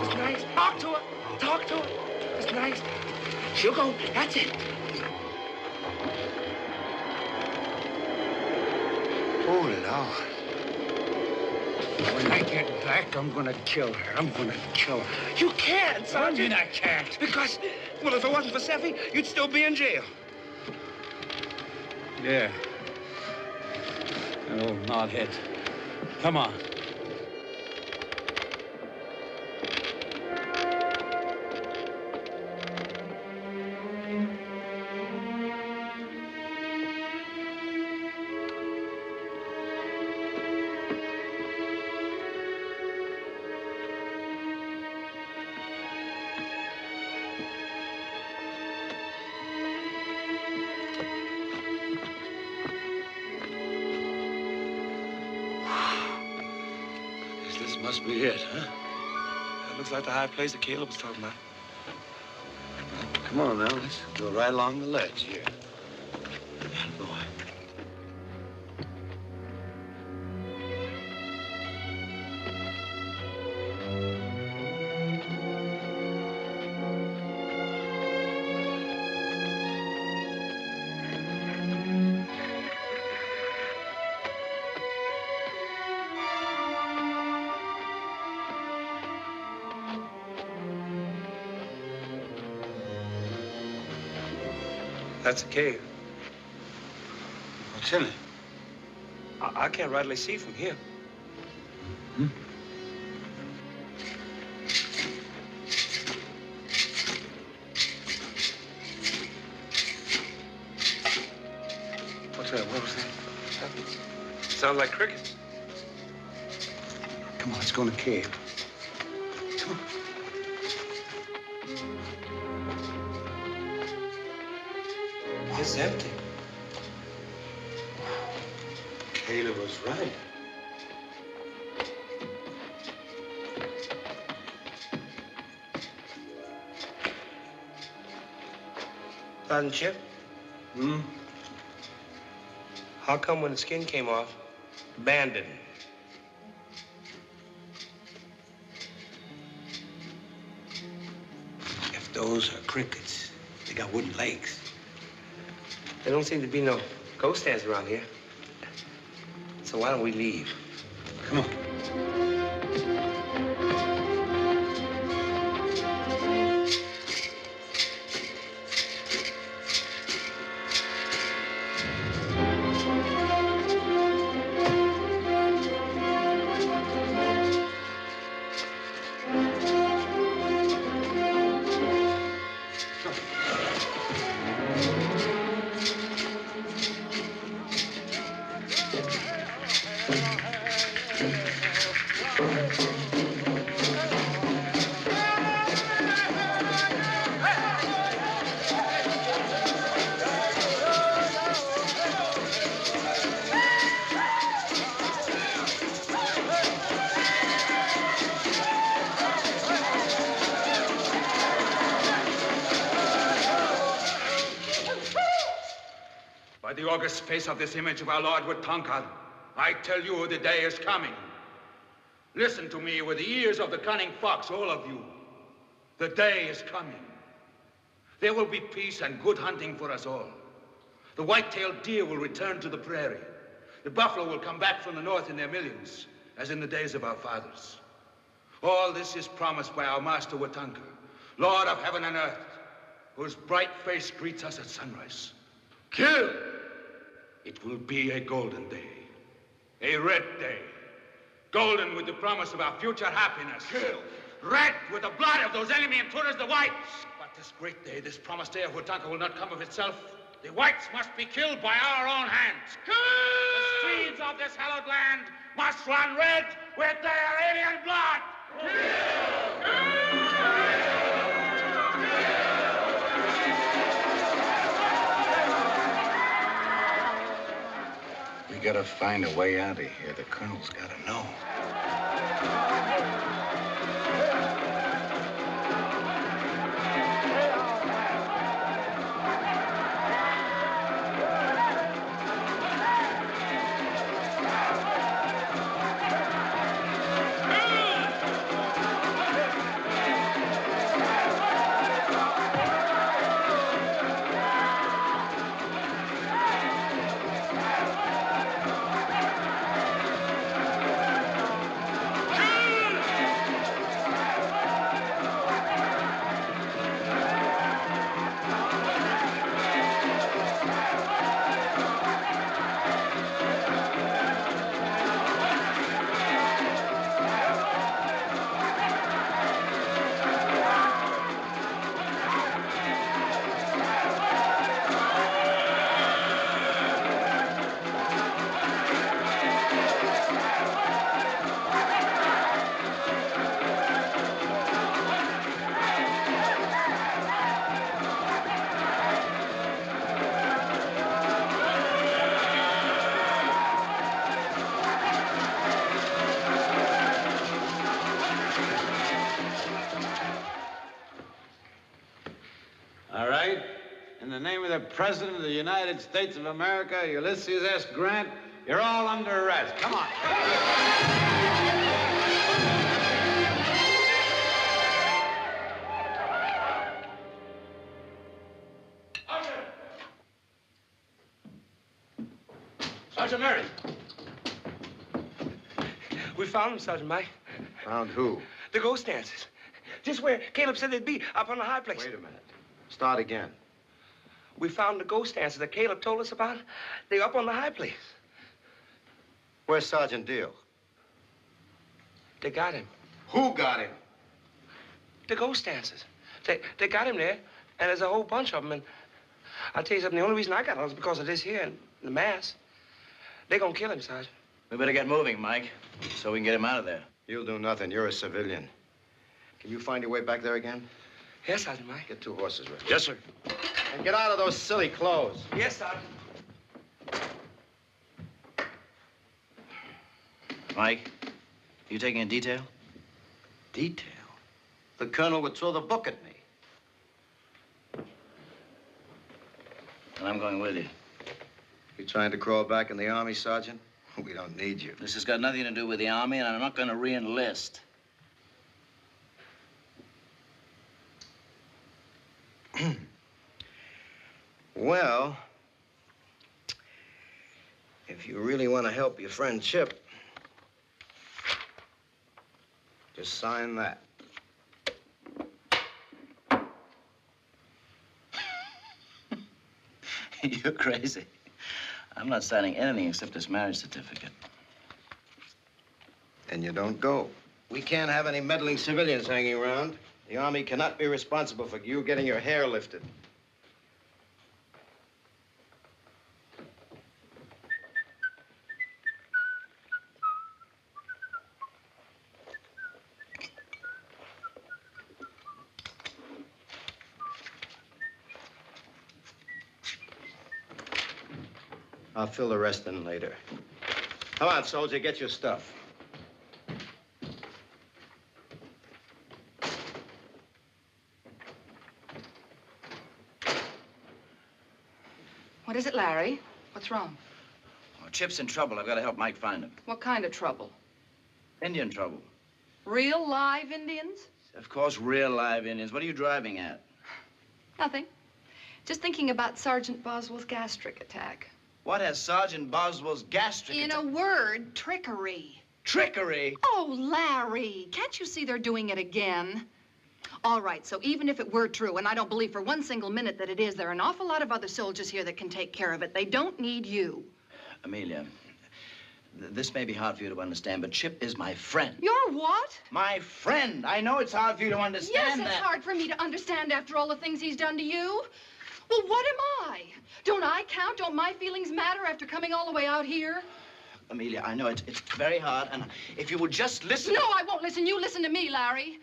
It's nice. Talk to her. Talk to her. It's nice. She'll go. That's it. Oh, Lord. When I get back, I'm gonna kill her. I'm gonna kill her. You can't, Sergeant. What do you mean I can't? Because, well, if it wasn't for Seffy, you'd still be in jail. Yeah. An old knothead. Come on. This must be it, huh? That looks like the high place that Caleb was talking about. Come on now, let's go right along the ledge here. Boy. That's a cave. What's in it? I can't rightly see from here. Hmm? What's that? What was that? Sounds like crickets. Come on, let's go in the cave. Come on. It's empty. Caleb was right. Sergeant Chip, Hmm? how come when the skin came off, the band didn't? If those are crickets, they got wooden legs. There don't seem to be no ghost stands around here. So why don't we leave? Come on. By the august face of this image of our Lord with Tonka, I tell you the day is coming. Listen to me with the ears of the cunning fox, all of you. The day is coming. There will be peace and good hunting for us all. The white-tailed deer will return to the prairie. The buffalo will come back from the north in their millions, as in the days of our fathers. All this is promised by our master Watanka, Lord of heaven and earth, whose bright face greets us at sunrise. Kill! It will be a golden day, a red day, golden with the promise of our future happiness. Kill! Red with the blood of those enemy intruders, the whites. But this great day, this promised day of Watanka will not come of itself. The whites must be killed by our own hands. Kill! The streets of this hallowed land must run red with their alien blood. We gotta find a way out of here. The colonel's gotta know. All right. In the name of the President of the United States of America, Ulysses S. Grant, you're all under arrest. Come on. Sergeant Mary. We found him, Sergeant Mike. Found who? The ghost dancers. Just where Caleb said they'd be, up on the high place. Wait a minute. Start again. We found the ghost dancers that Caleb told us about. They're up on the high place. Where's Sergeant Deal? They got him. Who got him? The ghost dancers. They got him there, and there's a whole bunch of them. And I'll tell you something, the only reason I got on is because of this here and the mass. They're gonna kill him, Sergeant. We better get moving, Mike, so we can get him out of there. You'll do nothing. You're a civilian. Can you find your way back there again? Yes, Sergeant Mike. Get 2 horses ready. Yes, sir. And get out of those silly clothes. Yes, Sergeant. Mike, you taking a detail? Detail? The colonel would throw the book at me. And I'm going with you. You trying to crawl back in the army, Sergeant? We don't need you. This has got nothing to do with the army, and I'm not going to re-enlist. Well, if you really want to help your friend Chip, just sign that. You're crazy. I'm not signing anything except this marriage certificate. And you don't go. We can't have any meddling civilians hanging around. The Army cannot be responsible for you getting your hair lifted. I'll fill the rest in later. Come on, soldier, get your stuff. What is it, Larry? What's wrong? Oh, Chip's in trouble. I've got to help Mike find him. What kind of trouble? Indian trouble. Real live Indians? Of course, real live Indians. What are you driving at? Nothing. Just thinking about Sergeant Boswell's gastric attack. What has Sergeant Boswell's gastric In attack? a word, trickery. Trickery? Oh, Larry, can't you see they're doing it again? All right, so even if it were true, and I don't believe for one single minute that it is, there are an awful lot of other soldiers here that can take care of it. They don't need you. Amelia, this may be hard for you to understand, but Chip is my friend. You're what? My friend. I know it's hard for you to understand Yes, that. it's hard for me to understand after all the things he's done to you. Well, what am I? Don't I count? Don't my feelings matter after coming all the way out here? Amelia, I know it's very hard, and if you would just listen... No, I won't listen. You listen to me, Larry.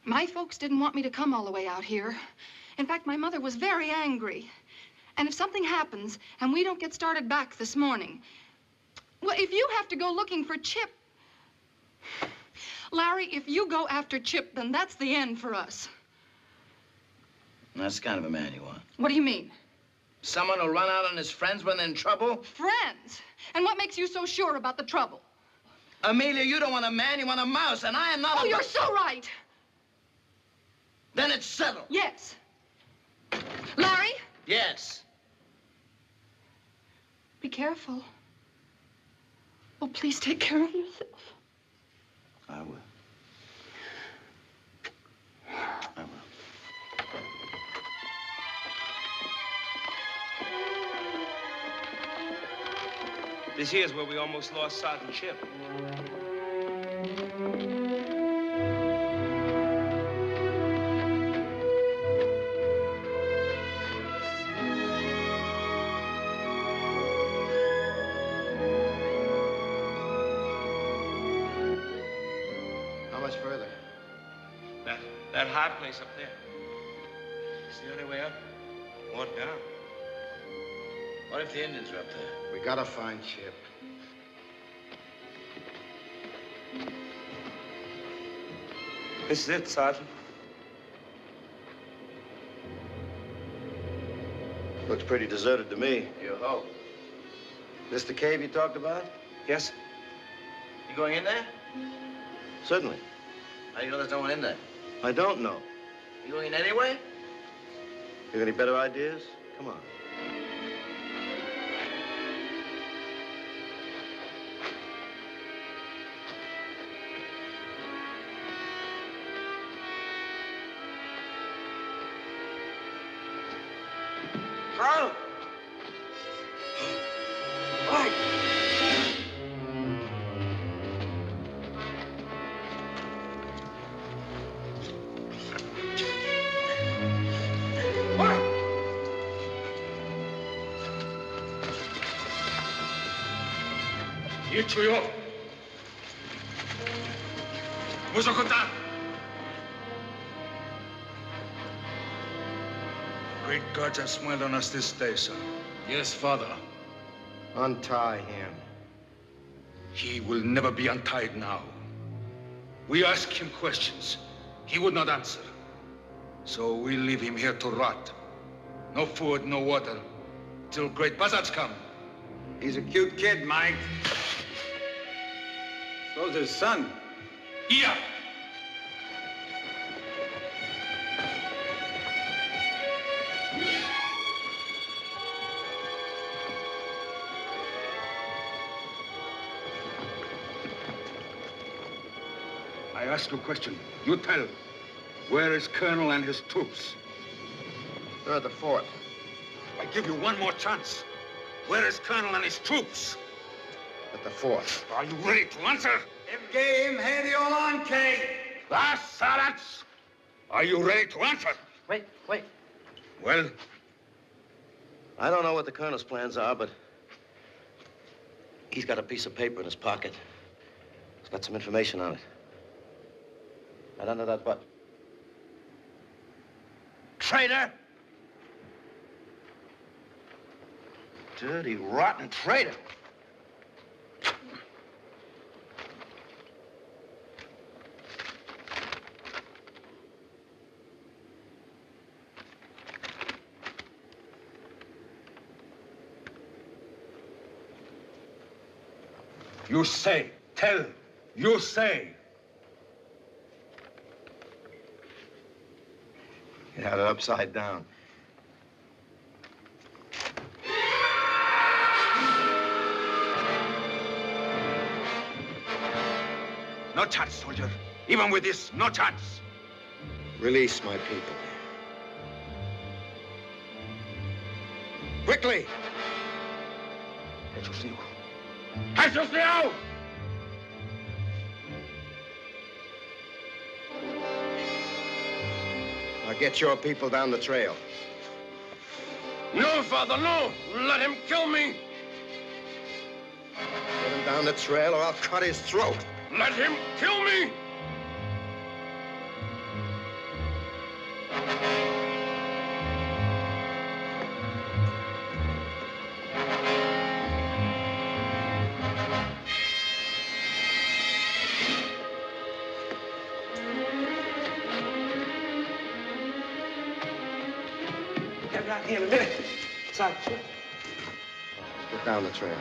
My folks didn't want me to come all the way out here. In fact, my mother was very angry. And if something happens and we don't get started back this morning, well, if you have to go looking for Chip... Larry, if you go after Chip, then that's the end for us. That's the kind of a man you want. What do you mean? Someone who'll run out on his friends when they're in trouble? Friends? And what makes you so sure about the trouble? Amelia, you don't want a man, you want a mouse, and I am not Oh, you're so right. Then it's settled. Yes. Larry? Yes. Be careful. Oh, please take care of yourself. I will. I will. This here's where we almost lost Sergeant Chip. How much further? That high place up there. It's the only way up or down. What if the Indians are up there? We gotta find Chip. This is it, Sergeant. Looks pretty deserted to me. You hope. This the cave you talked about? Yes. You going in there? Certainly. How do you know there's no one in there? I don't know. You going in anyway? You got any better ideas? Come on. Colonel! Mike! Ничего. Музыку там. Great gods have smiled on us this day, son. Yes, Father. Untie him. He will never be untied now. We ask him questions. He would not answer. So we leave him here to rot. No food, no water, till great buzzards come. He's a cute kid, Mike. So's his son. Yeah. I ask you a question. You tell. Where is Colonel and his troops? They're at the fort. I give you one more chance. Where is Colonel and his troops? At the fort. Are you ready to answer? Game medio anche. Last silence. Are you ready to answer? Wait. Well? I don't know what the colonel's plans are, but he's got a piece of paper in his pocket. It's got some information on it. Right under that button. Traitor! Dirty, rotten traitor! You say. Tell. You say. You had it upside down. No chance, soldier. Even with this, no chance. Release my people. Quickly! Jesus Leo. Jesus Leo! Now get your people down the trail. No, Father, no. Let him kill me. Get him down the trail or I'll cut his throat. Let him kill me. Get out here in a minute. Son. Get down the trail.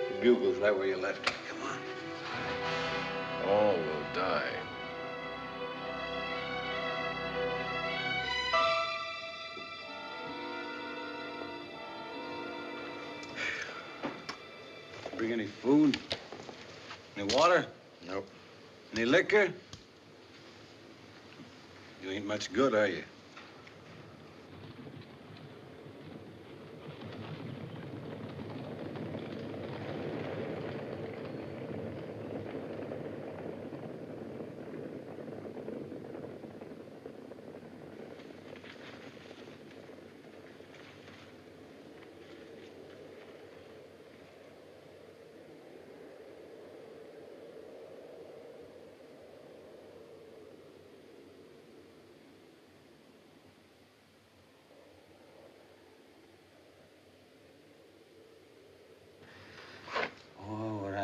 The bugle's right where you left it. Come on. All will die. Bring any food? Any water? Nope. Any liquor? You ain't much good, are you?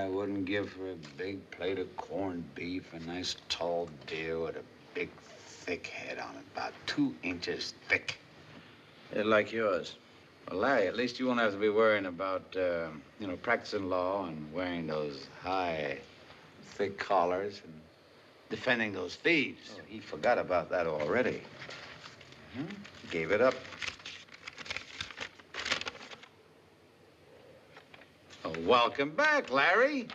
Wouldn't give for a big plate of corned beef, a nice tall deer with a big, thick head on it, about 2 inches thick. Like yours. Well, Larry, at least you won't have to be worrying about, practicing law and wearing those high, thick collars and defending those thieves. Oh, he forgot about that already. Gave it up. Well, welcome back, Larry.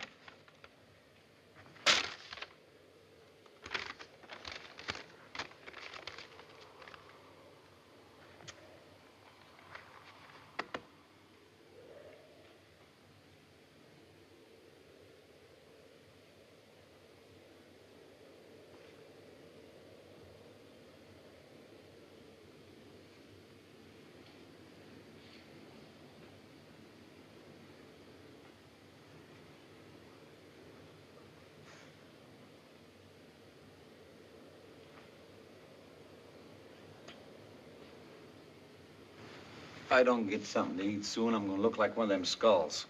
I don't get something to eat soon, I'm gonna look like one of them skulls.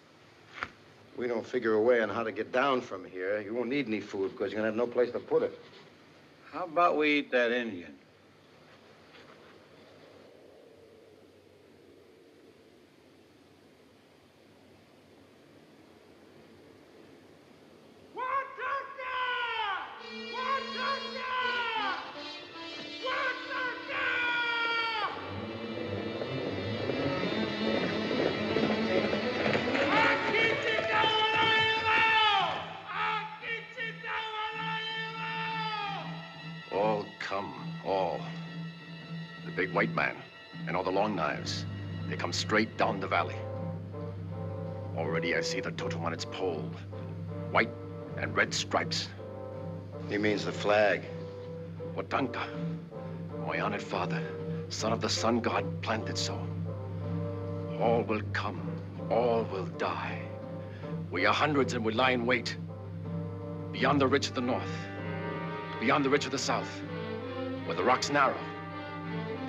We don't figure a way on how to get down from here. You won't need any food because you're gonna have no place to put it. How about we eat that Indian? All come, all. The big white man and all the long knives. They come straight down the valley. Already I see the totem on its pole. White and red stripes. He means the flag. Watanka, my honored father, son of the sun god, planted so. All will come, all will die. We are hundreds and we lie in wait. Beyond the ridge of the north, beyond the ridge of the south, where the rocks narrow,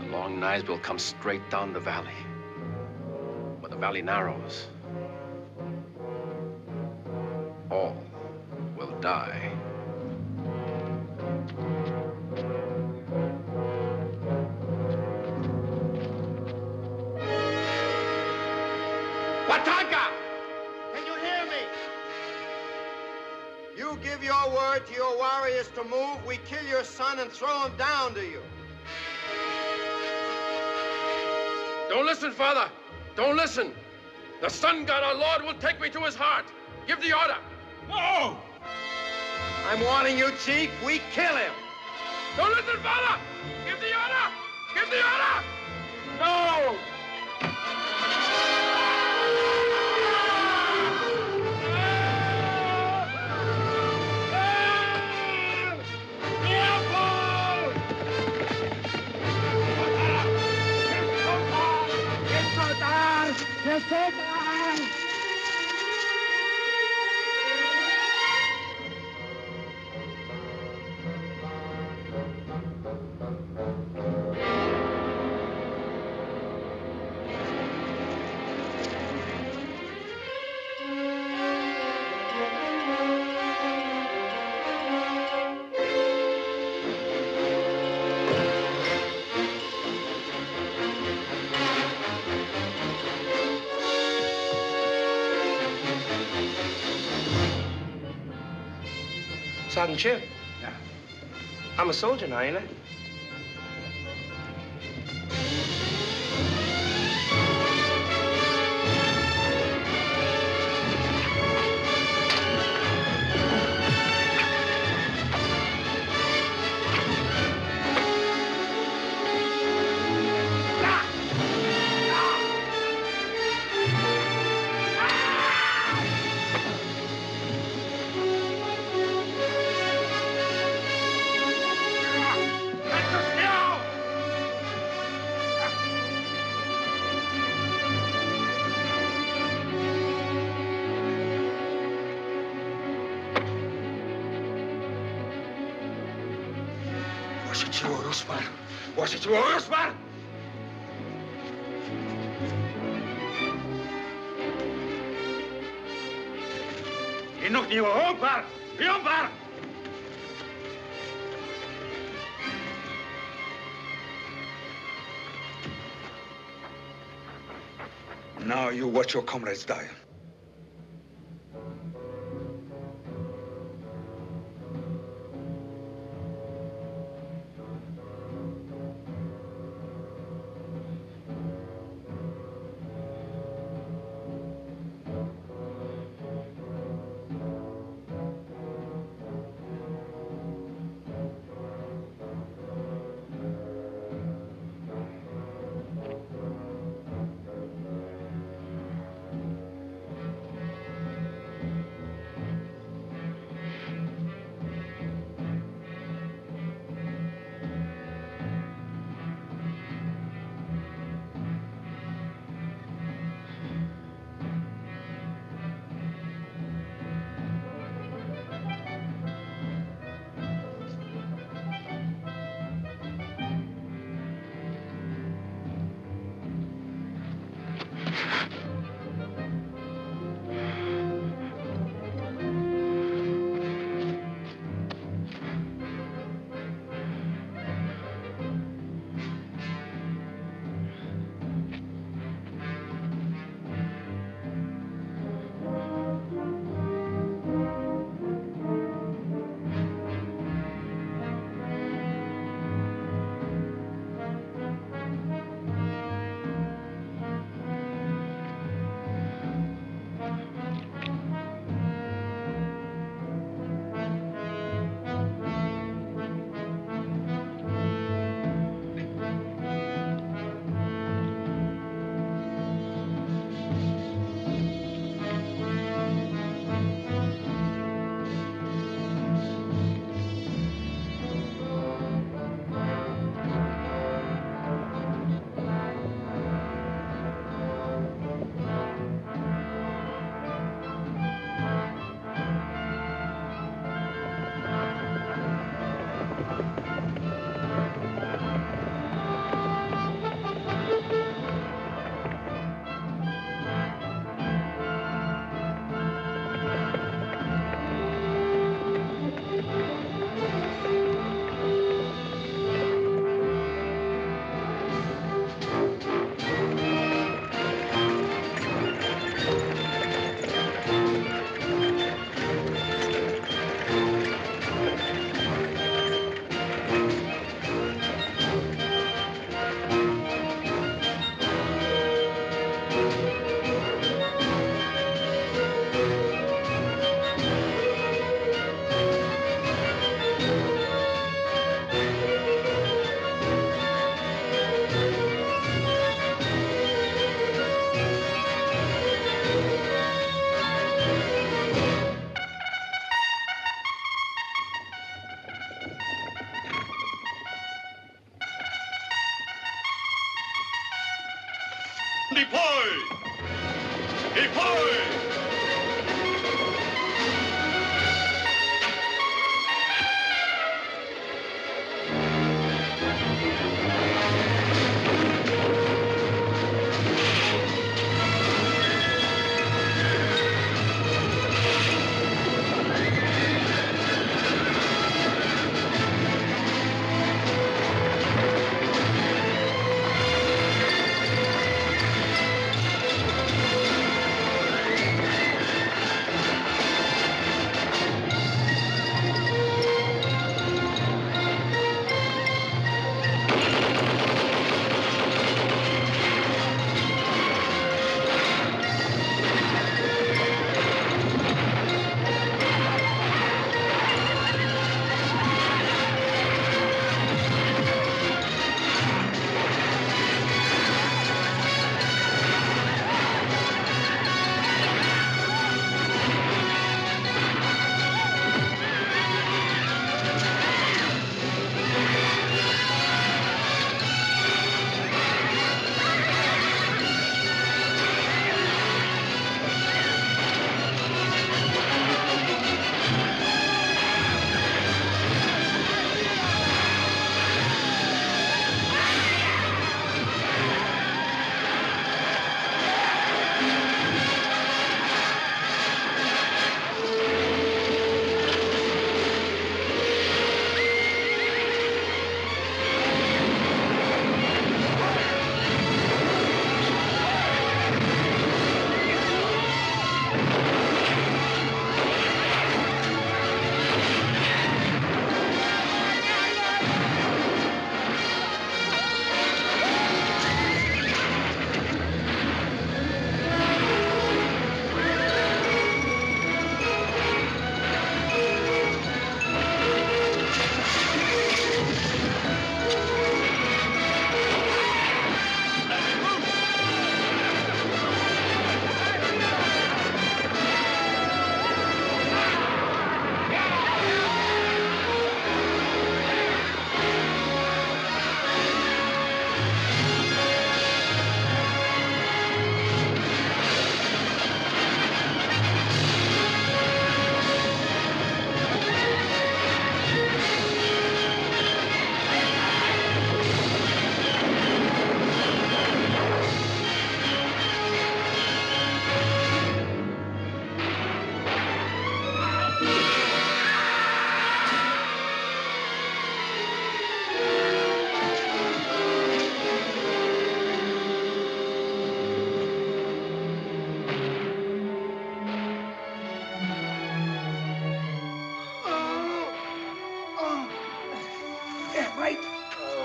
the long knives will come straight down the valley. Where the valley narrows, all will die. Watanka! Can you hear me? You give your word to your warriors to move, we kill your son and throw him down to you. Don't listen, father. Don't listen. The sun god, our lord, will take me to his heart. Give the order. No! I'm warning you, Chief. We kill him. Don't listen, father. Give the order. Give the order. No! Sergeant Chip. Yeah. I'm a soldier now, ain't I? Now you watch your comrades die.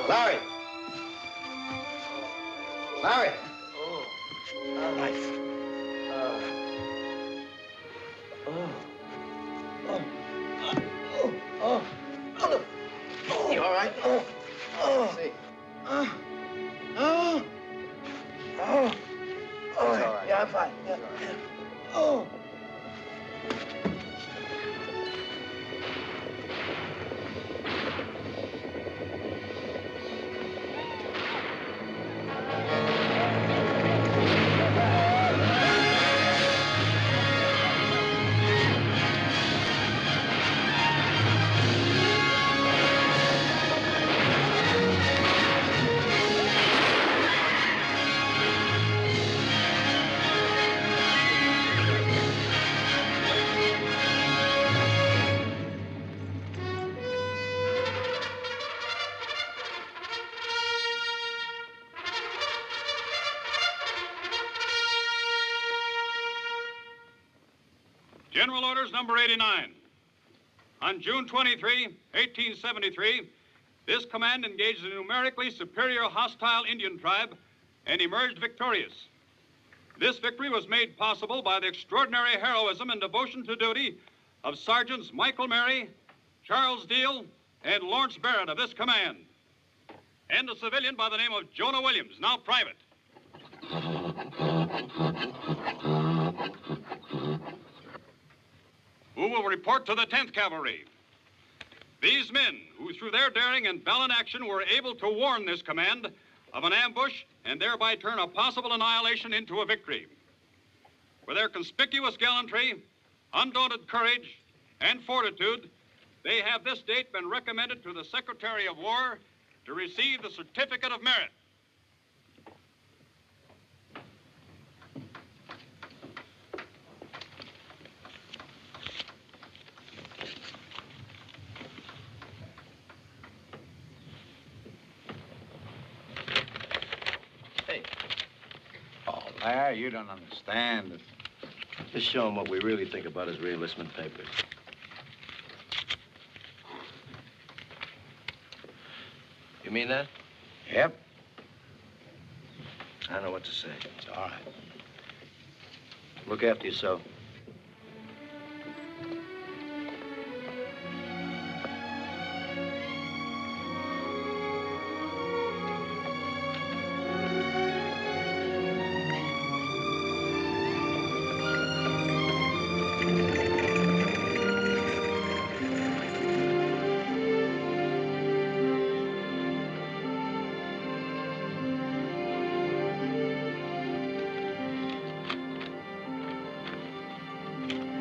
Larry! Larry! You all right? See. Yeah, I'm fine. Yeah. Oh. General Orders number 89. On June 23, 1873, this command engaged a numerically superior hostile Indian tribe and emerged victorious. This victory was made possible by the extraordinary heroism and devotion to duty of Sergeants Michael Mary, Charles Deal, and Lawrence Barrett of this command, and a civilian by the name of Jonah Williams, now private. Who will report to the 10th Cavalry. These men, who through their daring and valiant action were able to warn this command of an ambush and thereby turn a possible annihilation into a victory. For their conspicuous gallantry, undaunted courage, and fortitude, they have this date been recommended to the Secretary of War to receive the Certificate of Merit. Oh, Larry, you don't understand. Just show him what we really think about his re-enlistment papers. You mean that? Yep. I don't know what to say. It's all right. Look after yourself.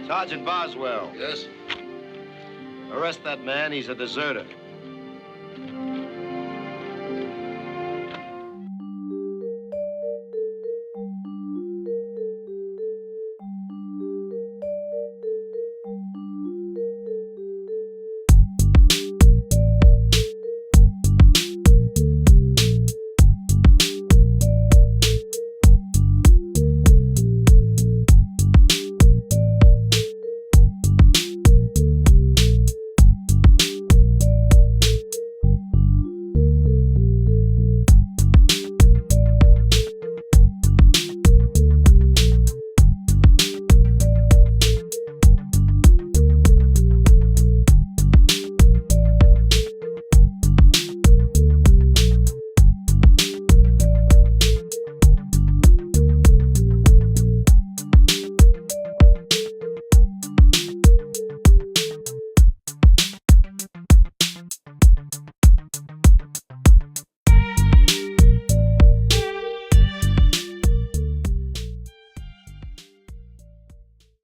Sergeant Boswell. Yes? Arrest that man. He's a deserter.